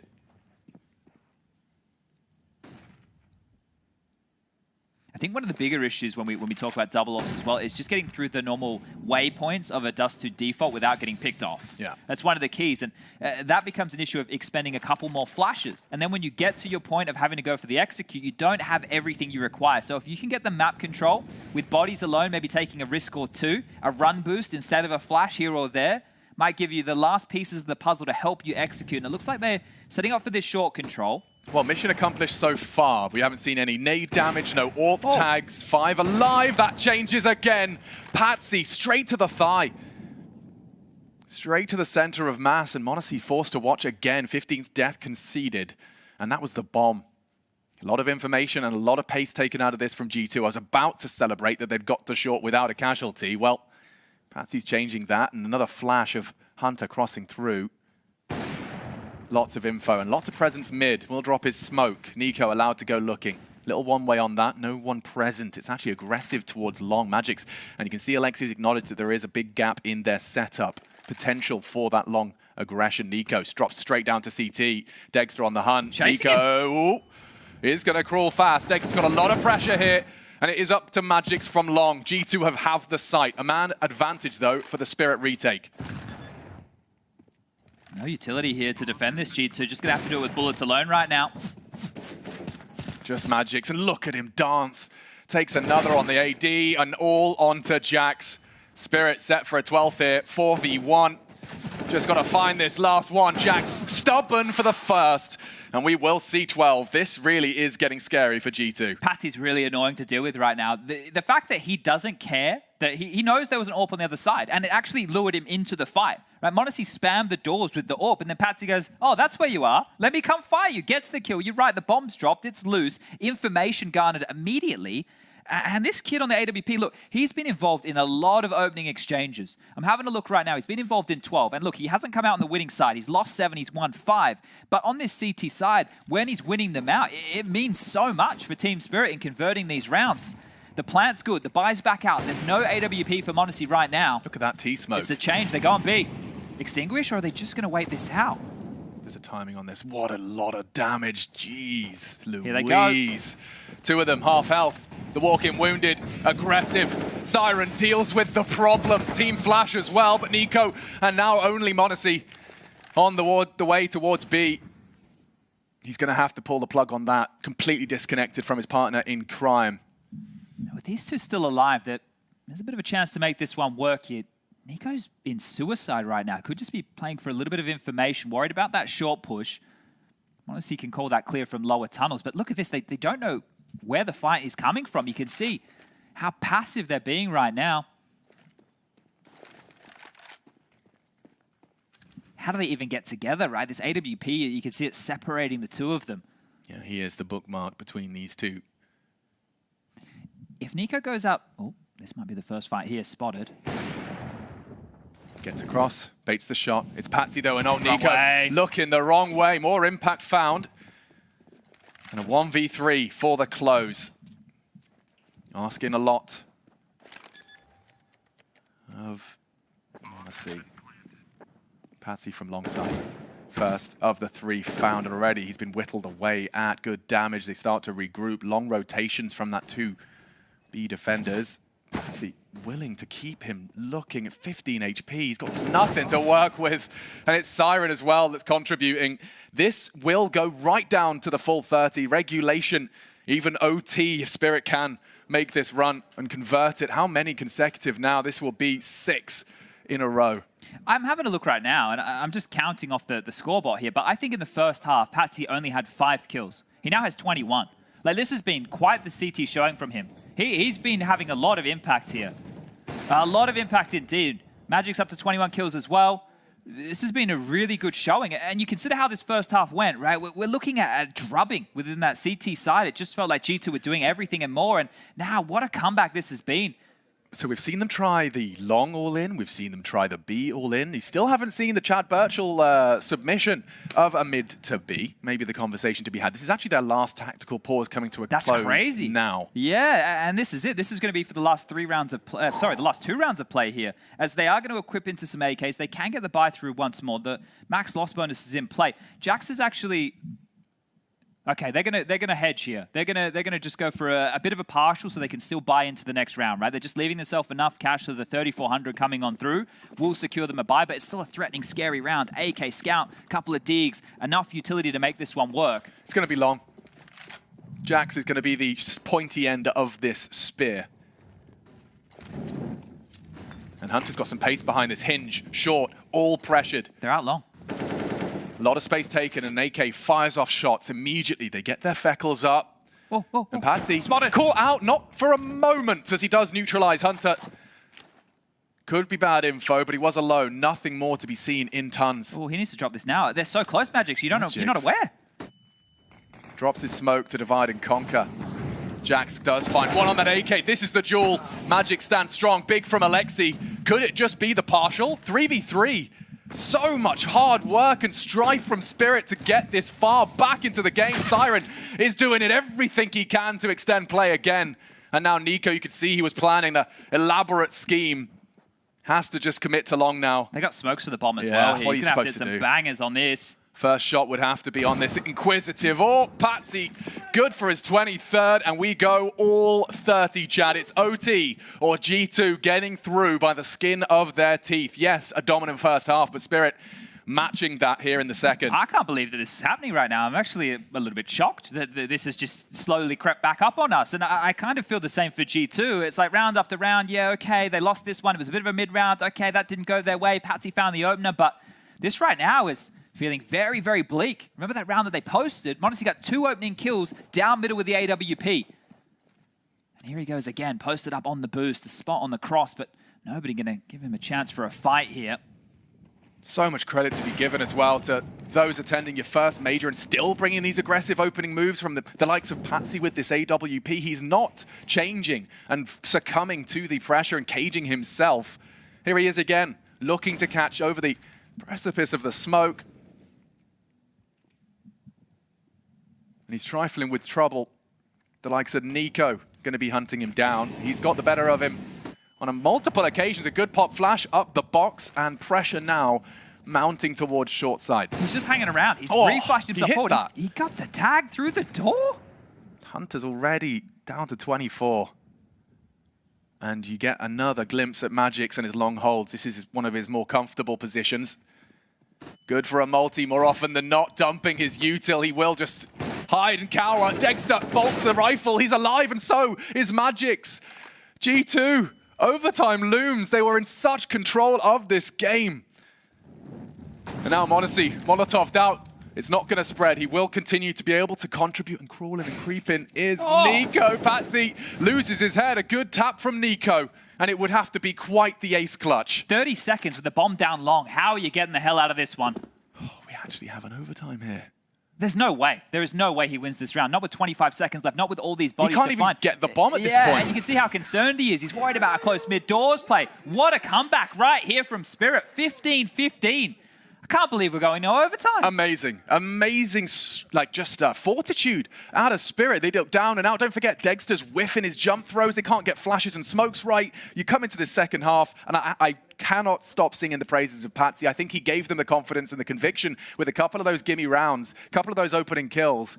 I think one of the bigger issues when we talk about double AWPs as well is just getting through the normal waypoints of a Dust 2 default without getting picked off. Yeah. That's one of the keys, and that becomes an issue of expending a couple more flashes. And then when you get to your point of having to go for the execute, you don't have everything you require. So if you can get the map control with bodies alone, maybe taking a risk or 2, a run boost instead of a flash here or there, might give you the last pieces of the puzzle to help you execute. And it looks like they're setting up for this short control. Well, mission accomplished so far. We haven't seen any nade damage, no AWP tags. 5 alive. That changes again. Patsy straight to the thigh. Straight to the center of mass, and Monacy forced to watch again. 15th death conceded, and that was the bomb. A lot of information and a lot of pace taken out of this from G2. I was about to celebrate that they'd got to short without a casualty. Well, Patsy's changing that, and another flash of Hunter crossing through. Lots of info and lots of presence mid. Will drop his smoke. Nico allowed to go looking. Little one way on that. No one present. It's actually aggressive towards long Magics. And you can see Alexi's acknowledged that there is a big gap in their setup. Potential for that long aggression. Nico drops straight down to CT. Dexter on the hunt. Chasing Nico is going to crawl fast. Dexter's got a lot of pressure here. And it is up to Magics from long. G2 have the site. A man advantage, though, for the Spirit retake. No utility here to defend this, G2. Just going to have to do it with bullets alone right now. Just Magics, and look at him dance. Takes another on the AD, and all onto Jax. Spirit set for a 12th here, 4v1. Just got to find this last one. Jax stubborn for the first. And we will see 12. This really is getting scary for G2. Patsy's really annoying to deal with right now. The fact that he doesn't care, that he knows there was an AWP on the other side, and it actually lured him into the fight. Right? m0NESY spammed the doors with the AWP, and then Patsy goes, oh, that's where you are. Let me come fight you. Gets the kill. You're right, the bomb's dropped. It's loose. Information garnered immediately. And this kid on the AWP, look, he's been involved in a lot of opening exchanges. I'm having a look right now. He's been involved in 12. And look, he hasn't come out on the winning side. He's lost 7, he's won 5. But on this CT side, when he's winning them out, it means so much for Team Spirit in converting these rounds. The plant's good. The buy's back out. There's no AWP for m0NESY right now. Look at that T-smoke. It's a change. They go on B. Extinguish, or are they just going to wait this out? There's a timing on this. What a lot of damage. Jeez, Louise. Here they go. 2 of them, half health. The walk-in wounded, aggressive. Siren deals with the problem. Team Flash as well, but Nico and now only m0NESY on the way towards B. He's going to have to pull the plug on that. Completely disconnected from his partner in crime. With these two still alive, there's a bit of a chance to make this one work here. Nico's in suicide right now. Could just be playing for a little bit of information, worried about that short push. m0NESY can call that clear from lower tunnels, but look at this. They don't know where the fight is coming from. You can see how passive they're being right now. How do they even get together, right? This AWP, you can see it separating the two of them. Yeah, he is the bookmark between these two. If Nico goes up... Oh, this might be the first fight here spotted. Gets across, baits the shot. It's Patsy though, and Nico way. looking the wrong way. More impact found. And a 1v3 for the close. Asking a lot of, let's see, Patsy from long side. First of the 3 found already. He's been whittled away at good damage. They start to regroup. Long rotations from that 2 B defenders. Patsy willing to keep him looking at 15 HP. He's got nothing to work with. And it's Siren as well that's contributing. This will go right down to the full 30. Regulation, even OT, if Spirit can make this run and convert it. How many consecutive now? This will be 6 in a row. I'm having a look right now, and I'm just counting off the scoreboard here, but I think in the first half, Patsy only had 5 kills. He now has 21. Like, this has been quite the CT showing from him. He's been having a lot of impact here. A lot of impact indeed. Magic's up to 21 kills as well. This has been a really good showing. And you consider how this first half went, right? We're looking at a drubbing within that CT side. It just felt like G2 were doing everything and more. And now, what a comeback this has been. So we've seen them try the long all-in. We've seen them try the B all-in. You still haven't seen the Chad Birchall submission of a mid to B. Maybe the conversation to be had. This is actually their last tactical pause coming to a close. That's crazy. Now. Yeah, and this is it. This is going to be for the last 3 rounds of play. Sorry, the last 2 rounds of play here. As they are going to equip into some AKs. They can get the buy through once more. The max loss bonus is in play. Jax is actually... Okay, they're gonna hedge here. They're gonna just go for a bit of a partial so they can still buy into the next round, right? They're just leaving themselves enough cash so the 3,400 coming on through will secure them a buy, but it's still a threatening, scary round. AK scout, couple of digs, enough utility to make this one work. It's gonna be long. Jax is gonna be the pointy end of this spear. And Hunter's got some pace behind this. Hinge, short, all pressured. They're out long. A lot of space taken, and AK fires off shots immediately. They get their Feckles up. And Patsy spotted. Caught out, not for a moment, as he does neutralize Hunter. Could be bad info, but he was alone. Nothing more to be seen in tons. Oh, he needs to drop this now. They're so close, Magic. You're not aware. Drops his smoke to divide and conquer. Jax does find one on that AK. This is the duel. Magic stands strong. Big from Alexi. Could it just be the partial? 3v3. So much hard work and strife from Spirit to get this far back into the game. Siren is doing it everything he can to extend play again. And now Nico, you could see he was planning an elaborate scheme. Has to just commit to long now. They got smokes for the bomb as well here. What He's are you going to have to supposed do to some do? bangers on this. First shot would have to be on this Inquisitive. Oh, Patsy, good for his 23rd, and we go all 30, Chad. It's OT or G2 getting through by the skin of their teeth. Yes, a dominant first half, but Spirit matching that here in the second. I can't believe that this is happening right now. I'm actually a little bit shocked that this has just slowly crept back up on us. And I kind of feel the same for G2. It's like round after round, yeah, okay, they lost this one. It was a bit of a mid-round. Okay, that didn't go their way. Patsy found the opener, but This right now is feeling very, very bleak. Remember that round that they posted? m0NESY got 2 opening kills down middle with the AWP. And here he goes again, posted up on the boost, the spot on the cross, but nobody going to give him a chance for a fight here. So much credit to be given as well to those attending your first major and still bringing these aggressive opening moves from the likes of Patsy with this AWP. He's not changing and succumbing to the pressure and caging himself. Here he is again, looking to catch over the precipice of the smoke. And he's trifling with trouble. The likes of Nico going to be hunting him down. He's got the better of him on multiple occasions. A good pop flash up the box, and pressure now mounting towards short side. He's just hanging around. He's reflashed himself hit forward. that. He got the tag through the door. Hunter's already down to 24. And you get another glimpse at Magix and his long holds. This is one of his more comfortable positions. Good for a multi more often than not, dumping his util. He will just hide and cower. Dexter bolts the rifle. He's alive, and so is Magix. G2, overtime looms. They were in such control of this game. And now m0NESY, Molotov'd out. It's not going to spread. He will continue to be able to contribute, and crawl in and creep in is Nico. Patsy loses his head. A good tap from Nico, and it would have to be quite the ace clutch. 30 seconds with the bomb down long. How are you getting the hell out of this one? Oh, we actually have an overtime here. There's no way. There is no way he wins this round. Not with 25 seconds left. Not with all these bodies He can't to even find. get the bomb at this Yeah, point. and you can see how concerned he is. He's worried about a close mid-doors play. What a comeback right here from Spirit. 15-15. I can't believe we're going to overtime. Amazing. Amazing, like, just fortitude out of Spirit. They go down and out. Don't forget, Dexter's whiffing his jump throws. They can't get flashes and smokes right. You come into the second half, and I cannot stop singing the praises of Patsy. I think he gave them the confidence and the conviction with a couple of those gimme rounds, a couple of those opening kills,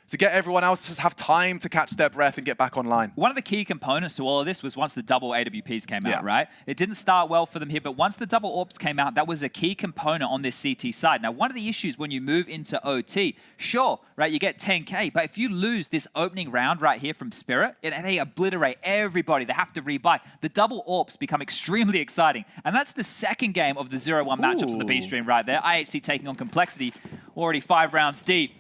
to get everyone else to have time to catch their breath and get back online. One of the key components to all of this was once the double AWPs came out, right? It didn't start well for them here, but once the double AWPs came out, that was a key component on this CT side. Now, one of the issues when you move into OT, sure, right, you get 10K, but if you lose this opening round right here from Spirit, they obliterate everybody. They have to rebuy. The double AWPs become extremely exciting, and that's the second game of the 0-1 matchups on the B stream right there. IHC taking on Complexity, already 5 rounds deep.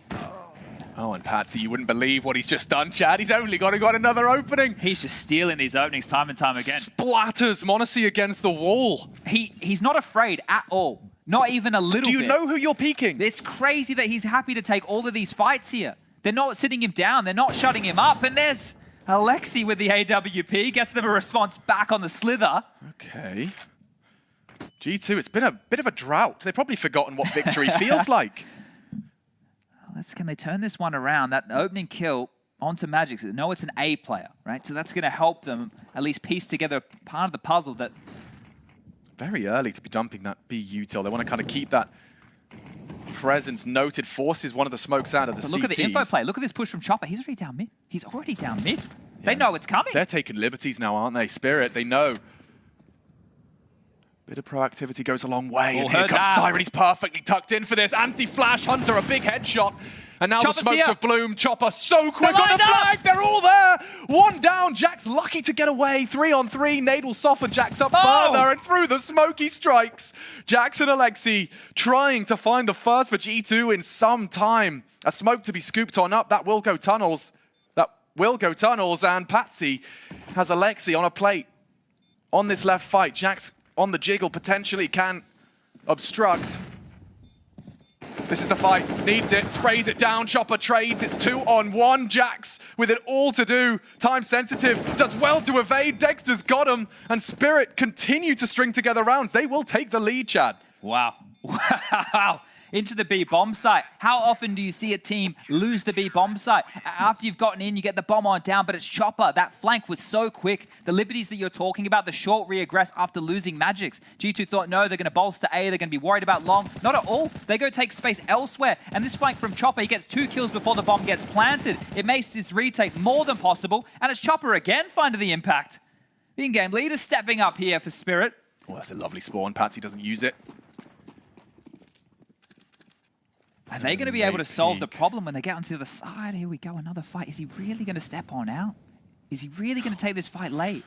Oh, and Patsy, you wouldn't believe what he's just done, Chad. He's only got another opening. He's just stealing these openings time and time again. Splatters m0NESY against the wall. He's not afraid at all. Not even a little bit. Do you know who you're peeking? It's crazy that he's happy to take all of these fights here. They're not sitting him down. They're not shutting him up. And there's Alexi with the AWP. Gets them a response back on the slither. Okay. G2, it's been a bit of a drought. They've probably forgotten what victory feels like. Can they turn this one around? That opening kill onto Magix. No, it's an A player, right? So that's going to help them at least piece together part of the puzzle that... Very early to be dumping that B util. They want to kind of keep that presence noted. Forces one of the smokes out of the CTs. Look at the info play. Look at this push from Chopper. He's already down mid. He's already down mid. Yeah. They know it's coming. They're taking liberties now, aren't they? Spirit, they know. Bit of proactivity goes a long way. And here comes Siren. He's perfectly tucked in for this. Anti-flash, Hunter, a big headshot. And now Chopper's the smokes here. have bloomed. Chopper so quick on the flag. They're all there. One down. Jack's lucky to get away. 3-on-3. Nade will soften Jack's up further. And through the smoke he strikes. Jax and Alexi trying to find the first for G2 in some time. A smoke to be scooped on up. That will go tunnels. And Patsy has Alexi on a plate. On this left fight. Jack's on the jiggle, potentially can obstruct. This is the fight. Needs it, sprays it down. Chopper trades. It's 2-on-1. Jax with it all to do. Time sensitive. Does well to evade. Dexter's got him. And Spirit continue to string together rounds. They will take the lead, Chad. Wow. Wow. Into the B bomb site. How often do you see a team lose the B bomb site? After you've gotten in, you get the bomb on down, but it's Chopper. That flank was so quick. The liberties that you're talking about, the short reaggress after losing Magix. G2 thought, no, they're going to bolster A. They're going to be worried about long. Not at all. They go take space elsewhere. And this flank from Chopper, he gets 2 kills before the bomb gets planted. It makes this retake more than possible. And it's Chopper again finding the impact. The in-game leader stepping up here for Spirit. Oh, that's a lovely spawn. Patsy doesn't use it. Are they going to be able to solve the problem when they get onto the other side? Here we go, another fight. Is he really going to step on out? Is he really going to take this fight late?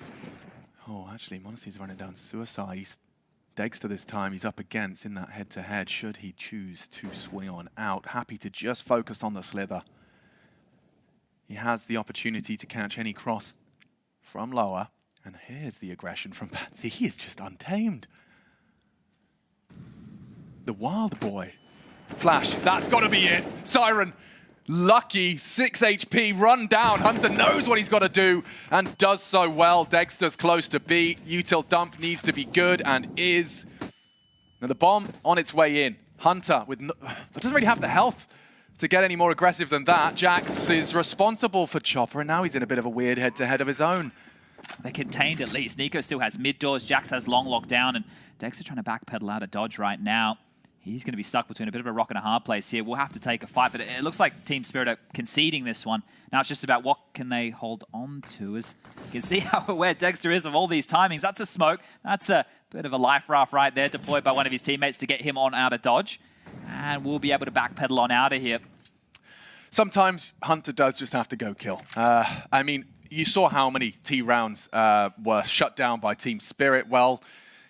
Oh, actually, m0NESY's running down suicide. He's Dexter this time he's up against in that head-to-head, should he choose to swing on out. Happy to just focus on the slither. He has the opportunity to catch any cross from lower. And here's the aggression from Patsy. He is just untamed. The wild boy. Flash, that's got to be it. Siren, lucky, 6 HP, run down. Hunter knows what he's got to do and does so well. Dexter's close to beat. Util dump needs to be good and is. Now the bomb on its way in. Hunter with doesn't really have the health to get any more aggressive than that. Jax is responsible for Chopper, and now he's in a bit of a weird head-to-head of his own. They're contained at least. Nico still has mid doors. Jax has long lockdown, and Dexter trying to backpedal out of dodge right now. He's going to be stuck between a bit of a rock and a hard place here. We'll have to take a fight, but it looks like Team Spirit are conceding this one. Now it's just about what can they hold on to. As you can see how aware Dexter is of all these timings. That's a smoke. That's a bit of a life raft right there, deployed by one of his teammates to get him on out of dodge. And we'll be able to backpedal on out of here. Sometimes Hunter does just have to go kill. I mean, you saw how many T rounds were shut down by Team Spirit. Well,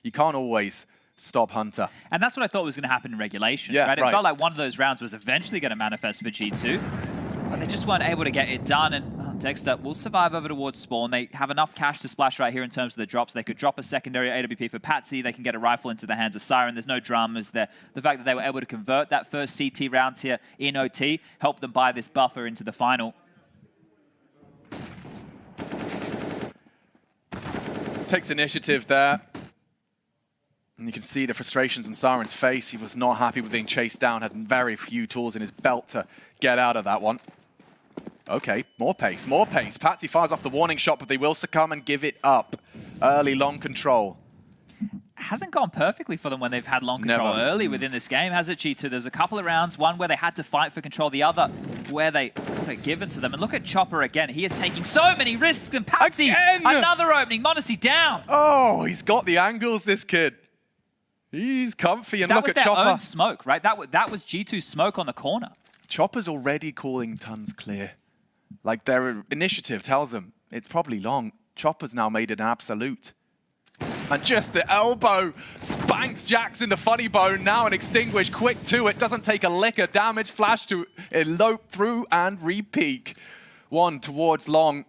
you can't always stop Hunter. And that's what I thought was going to happen in regulation, yeah, right? It felt like one of those rounds was eventually going to manifest for G2, but they just weren't able to get it done. And Dexter will survive over towards spawn. They have enough cash to splash right here in terms of the drops. They could drop a secondary AWP for Patsy. They can get a rifle into the hands of Siren. There's no dramas there. The fact that they were able to convert that first CT round here in OT helped them buy this buffer into the final. Takes initiative there. And you can see the frustrations in Siren's face. He was not happy with being chased down, had very few tools in his belt to get out of that one. Okay, more pace, more pace. Patsy fires off the warning shot, but they will succumb and give it up. Early long control. Hasn't gone perfectly for them when they've had long control early within this game, has it, G2? There's a couple of rounds, one where they had to fight for control, the other where they got it given to them. And look at Chopper again. He is taking so many risks, and Patsy, again! Another opening. Modesty down. Oh, he's got the angles, this kid. He's comfy, and look at Chopper. That was their own smoke, right? That was G2's smoke on the corner. Chopper's already calling tons clear. Like, their initiative tells them it's probably long. Chopper's now made it an absolute. And just the elbow spanks Jax in the funny bone. Now an extinguish, quick to it. Doesn't take a lick of damage. Flash to elope through and re-peek. One towards long,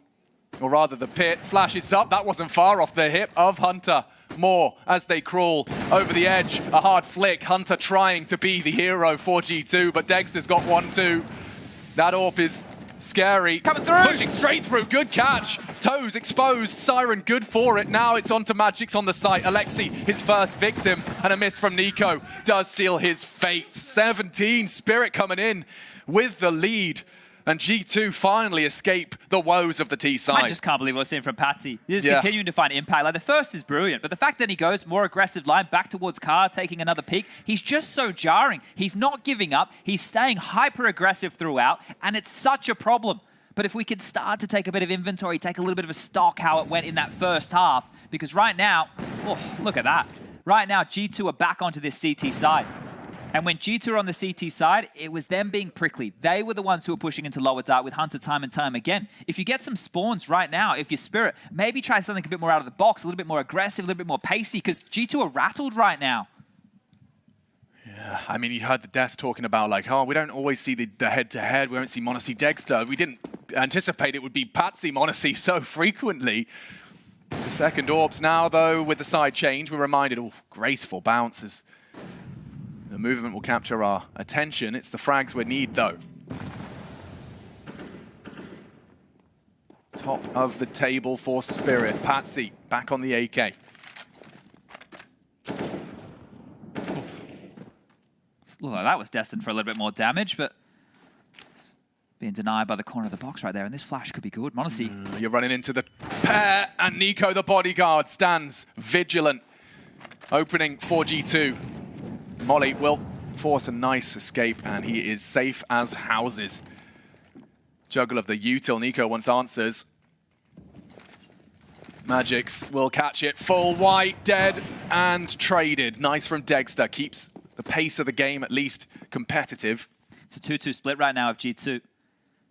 or rather the pit. Flashes up. That wasn't far off the hip of Hunter. More as they crawl over the edge. A hard flick. Hunter trying to be the hero for G2, but Dexter's got 1-2. That AWP is scary. Coming through. Pushing straight through. Good catch. Toes exposed. Siren good for it. Now it's on to Magic's on the site. Alexi, his first victim, and a miss from Nico does seal his fate. 17. Spirit coming in with the lead. And G2 finally escape the woes of the T side. I just can't believe what we're seeing from Patsy. He's continuing to find impact. Like, the first is brilliant, but the fact that he goes more aggressive line back towards Car, taking another peek, he's just so jarring. He's not giving up. He's staying hyper aggressive throughout, and it's such a problem. But if we could start to take a bit of inventory, take a little bit of a stock how it went in that first half, because right now, oh, look at that. Right now, G2 are back onto this CT side. And when G2 were on the CT side, it was them being prickly. They were the ones who were pushing into lower dark with Hunter time and time again. If you get some spawns right now, if you're Spirit, maybe try something a bit more out of the box, a little bit more aggressive, a little bit more pacey, because G2 are rattled right now. Yeah, I mean, you heard the desk talking about, like, oh, we don't always see the head-to-head. We don't see Monacy Dexter. We didn't anticipate it would be Patsy Monacy so frequently. The second orbs now, though, with the side change, we're reminded, oh, graceful bounces. The movement will capture our attention. It's the frags we need, though. Top of the table for Spirit. Patsy back on the AK. Looked like that was destined for a little bit more damage, but being denied by the corner of the box right there. And this flash could be good. Monacy. You're running into the pair, and Nico, the bodyguard, stands vigilant. Opening for G2. Molly will force a nice escape, and he is safe as houses. Juggle of the util. Nico wants answers. Magix will catch it. Full white, dead, and traded. Nice from Dexter. Keeps the pace of the game at least competitive. It's a 2-2 split right now of G2.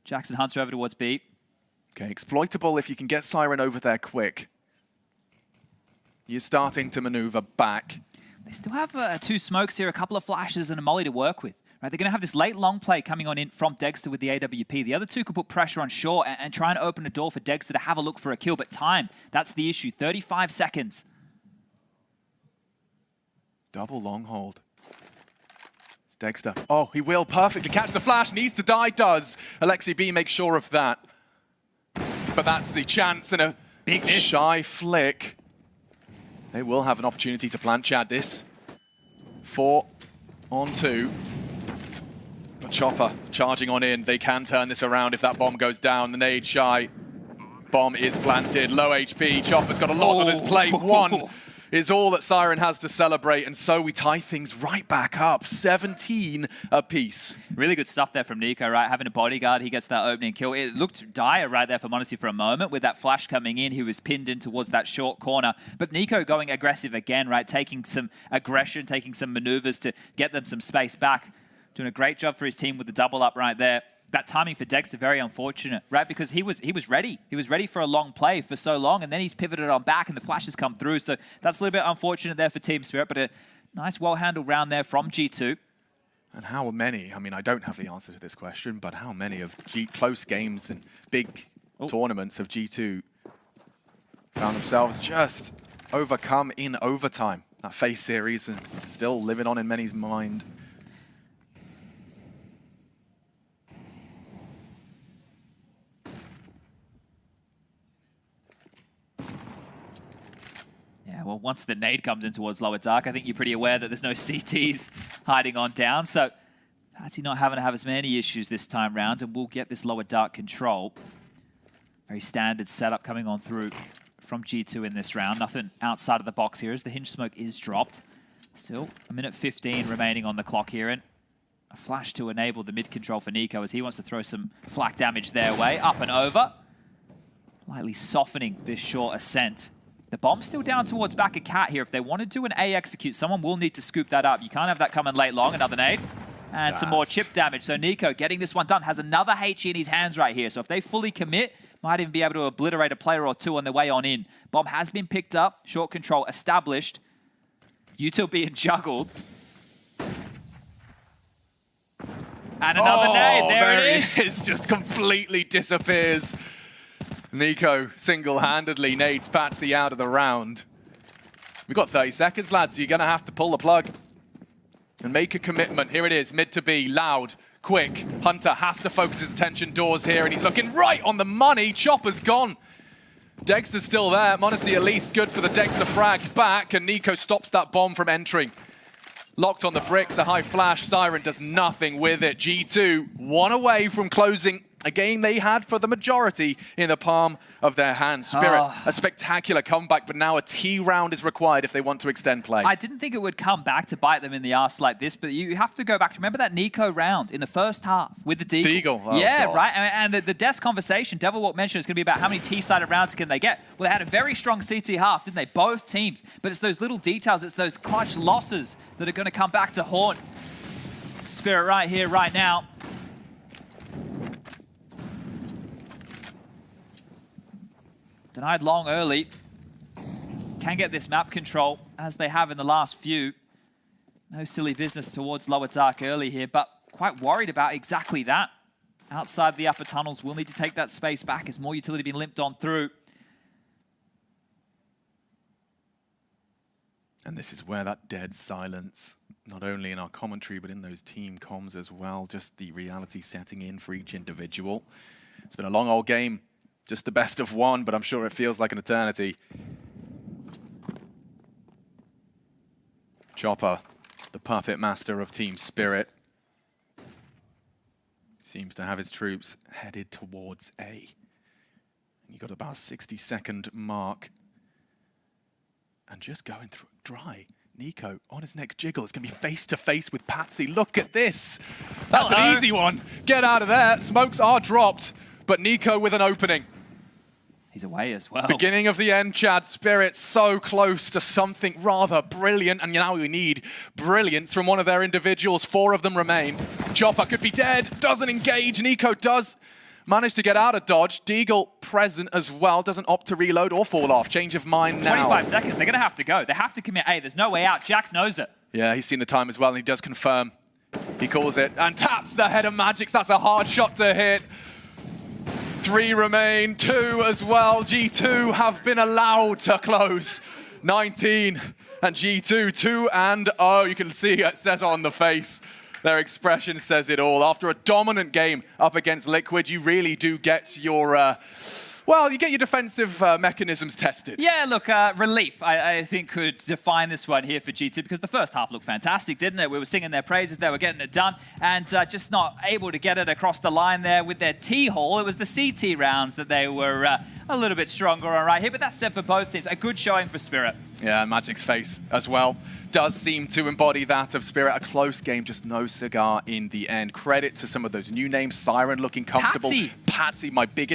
Jackson Hunter over towards B. Okay, exploitable if you can get Siren over there quick. You're starting to maneuver back. They still have 2 smokes here, a couple of flashes and a molly to work with. Right, they're going to have this late long play coming on in from Dexter with the AWP. The other 2 could put pressure on Shaw and try and open a door for Dexter to have a look for a kill. But time, that's the issue. 35 seconds. Double long hold. It's Dexter. Oh, he will perfectly catch the flash. Needs to die, does. Alexi B makes sure of that. But that's the chance and a big shy flick. They will have an opportunity to plant Chad this. 4 on 2. But Chopper charging on in. They can turn this around if that bomb goes down. The nade shy. Bomb is planted. Low HP. Chopper's got a lot on his plate. 1 is all that Siren has to celebrate. And so we tie things right back up. 17 apiece. Really good stuff there from Nico, right? Having a bodyguard, he gets that opening kill. It looked dire right there for m0NESY for a moment with that flash coming in. He was pinned in towards that short corner. But Nico going aggressive again, right? Taking some aggression, taking some maneuvers to get them some space back. Doing a great job for his team with the double up right there. That timing for Dexter, very unfortunate, right? Because he was ready. He was ready for a long play for so long, and then he's pivoted on back, and the flashes come through. So that's a little bit unfortunate there for Team Spirit, but a nice, well-handled round there from G2. And how many, I mean, I don't have the answer to this question, but how many of close games and big tournaments of G2 found themselves just overcome in overtime? That FaZe series is still living on in many's mind. Well, once the nade comes in towards lower dark, I think you're pretty aware that there's no CTs hiding on down. So Patsy not having to have as many issues this time round, and we'll get this lower dark control. Very standard setup coming on through from G2 in this round. Nothing outside of the box here as the hinge smoke is dropped. Still a minute 15 remaining on the clock here, and a flash to enable the mid control for Nico as he wants to throw some flak damage their way. Up and over. Lightly softening this short ascent. The bomb's still down towards back of Cat here. If they want to do an A execute, someone will need to scoop that up. You can't have that coming late long. Another nade. And some more chip damage. So Nico getting this one done. Has another HE in his hands right here. So if they fully commit, might even be able to obliterate a player or 2 on their way on in. Bomb has been picked up. Short control established. Util being juggled. And another nade. There it is. Just completely disappears. Nico single-handedly nades Patsy out of the round. We've got 30 seconds, lads. You're going to have to pull the plug and make a commitment. Here it is, mid to B, loud, quick. Hunter has to focus his attention doors here, and he's looking right on the money. Chopper's gone. Dexter's still there. m0NESY at least good for the Dexter frag back, and Nico stops that bomb from entering. Locked on the bricks, a high flash. Siren does nothing with it. G2, 1 away from closing a game they had for the majority in the palm of their hands. Spirit, a spectacular comeback, but now a T round is required if they want to extend play. I didn't think it would come back to bite them in the arse like this, but you have to go back. Remember that Nico round in the first half with the Deagle? Oh, yeah, God. right? And the desk conversation, Devil Walk mentioned, is going to be about how many T-sided rounds can they get. Well, they had a very strong CT half, didn't they? Both teams. But it's those little details, it's those clutch losses that are going to come back to haunt Spirit right here, right now. Denied long early. Can get this map control as they have in the last few. No silly business towards lower dark early here, but quite worried about exactly that. Outside the upper tunnels, we'll need to take that space back as more utility being limped on through. And this is where that dead silence, not only in our commentary, but in those team comms as well, just the reality setting in for each individual. It's been a long old game. Just the best of 1, but I'm sure it feels like an eternity. Chopper, the puppet master of Team Spirit, seems to have his troops headed towards A. And you got about a 60-second mark. And just going through dry. Nico on his next jiggle. It's going to be face-to-face with Patsy. Look at this. That's an easy one. Get out of there. Smokes are dropped, but Nico with an opening. He's away as well. Beginning of the end, Chad. Spirit so close to something rather brilliant, and now we need brilliance from one of their individuals. 4 of them remain. Chopper could be dead, doesn't engage. Nico does managed to get out of dodge. Deagle present as well. Doesn't opt to reload or fall off. Change of mind now. 25 seconds. They're going to have to go. They have to commit A. There's no way out. Jax knows it. Yeah, he's seen the time as well, and he does confirm. He calls it and taps the head of Magix. That's a hard shot to hit. 3 remain, 2 as well. G2 have been allowed to close. 19 and G2, 2-0. You can see it says on the face. Their expression says it all. After a dominant game up against Liquid, you really do get your, you get your defensive mechanisms tested. Yeah, look, relief, I think, could define this one here for G2 because the first half looked fantastic, didn't it? We were singing their praises, they were getting it done, and just not able to get it across the line there with their T-haul. It was the CT rounds that they were a little bit stronger on right here, but that's said for both teams. A good showing for Spirit. Yeah, Magic's face as well does seem to embody that of Spirit. A close game, just no cigar in the end. Credit to some of those new names. Siren looking comfortable. Patsy. Patsy, my biggest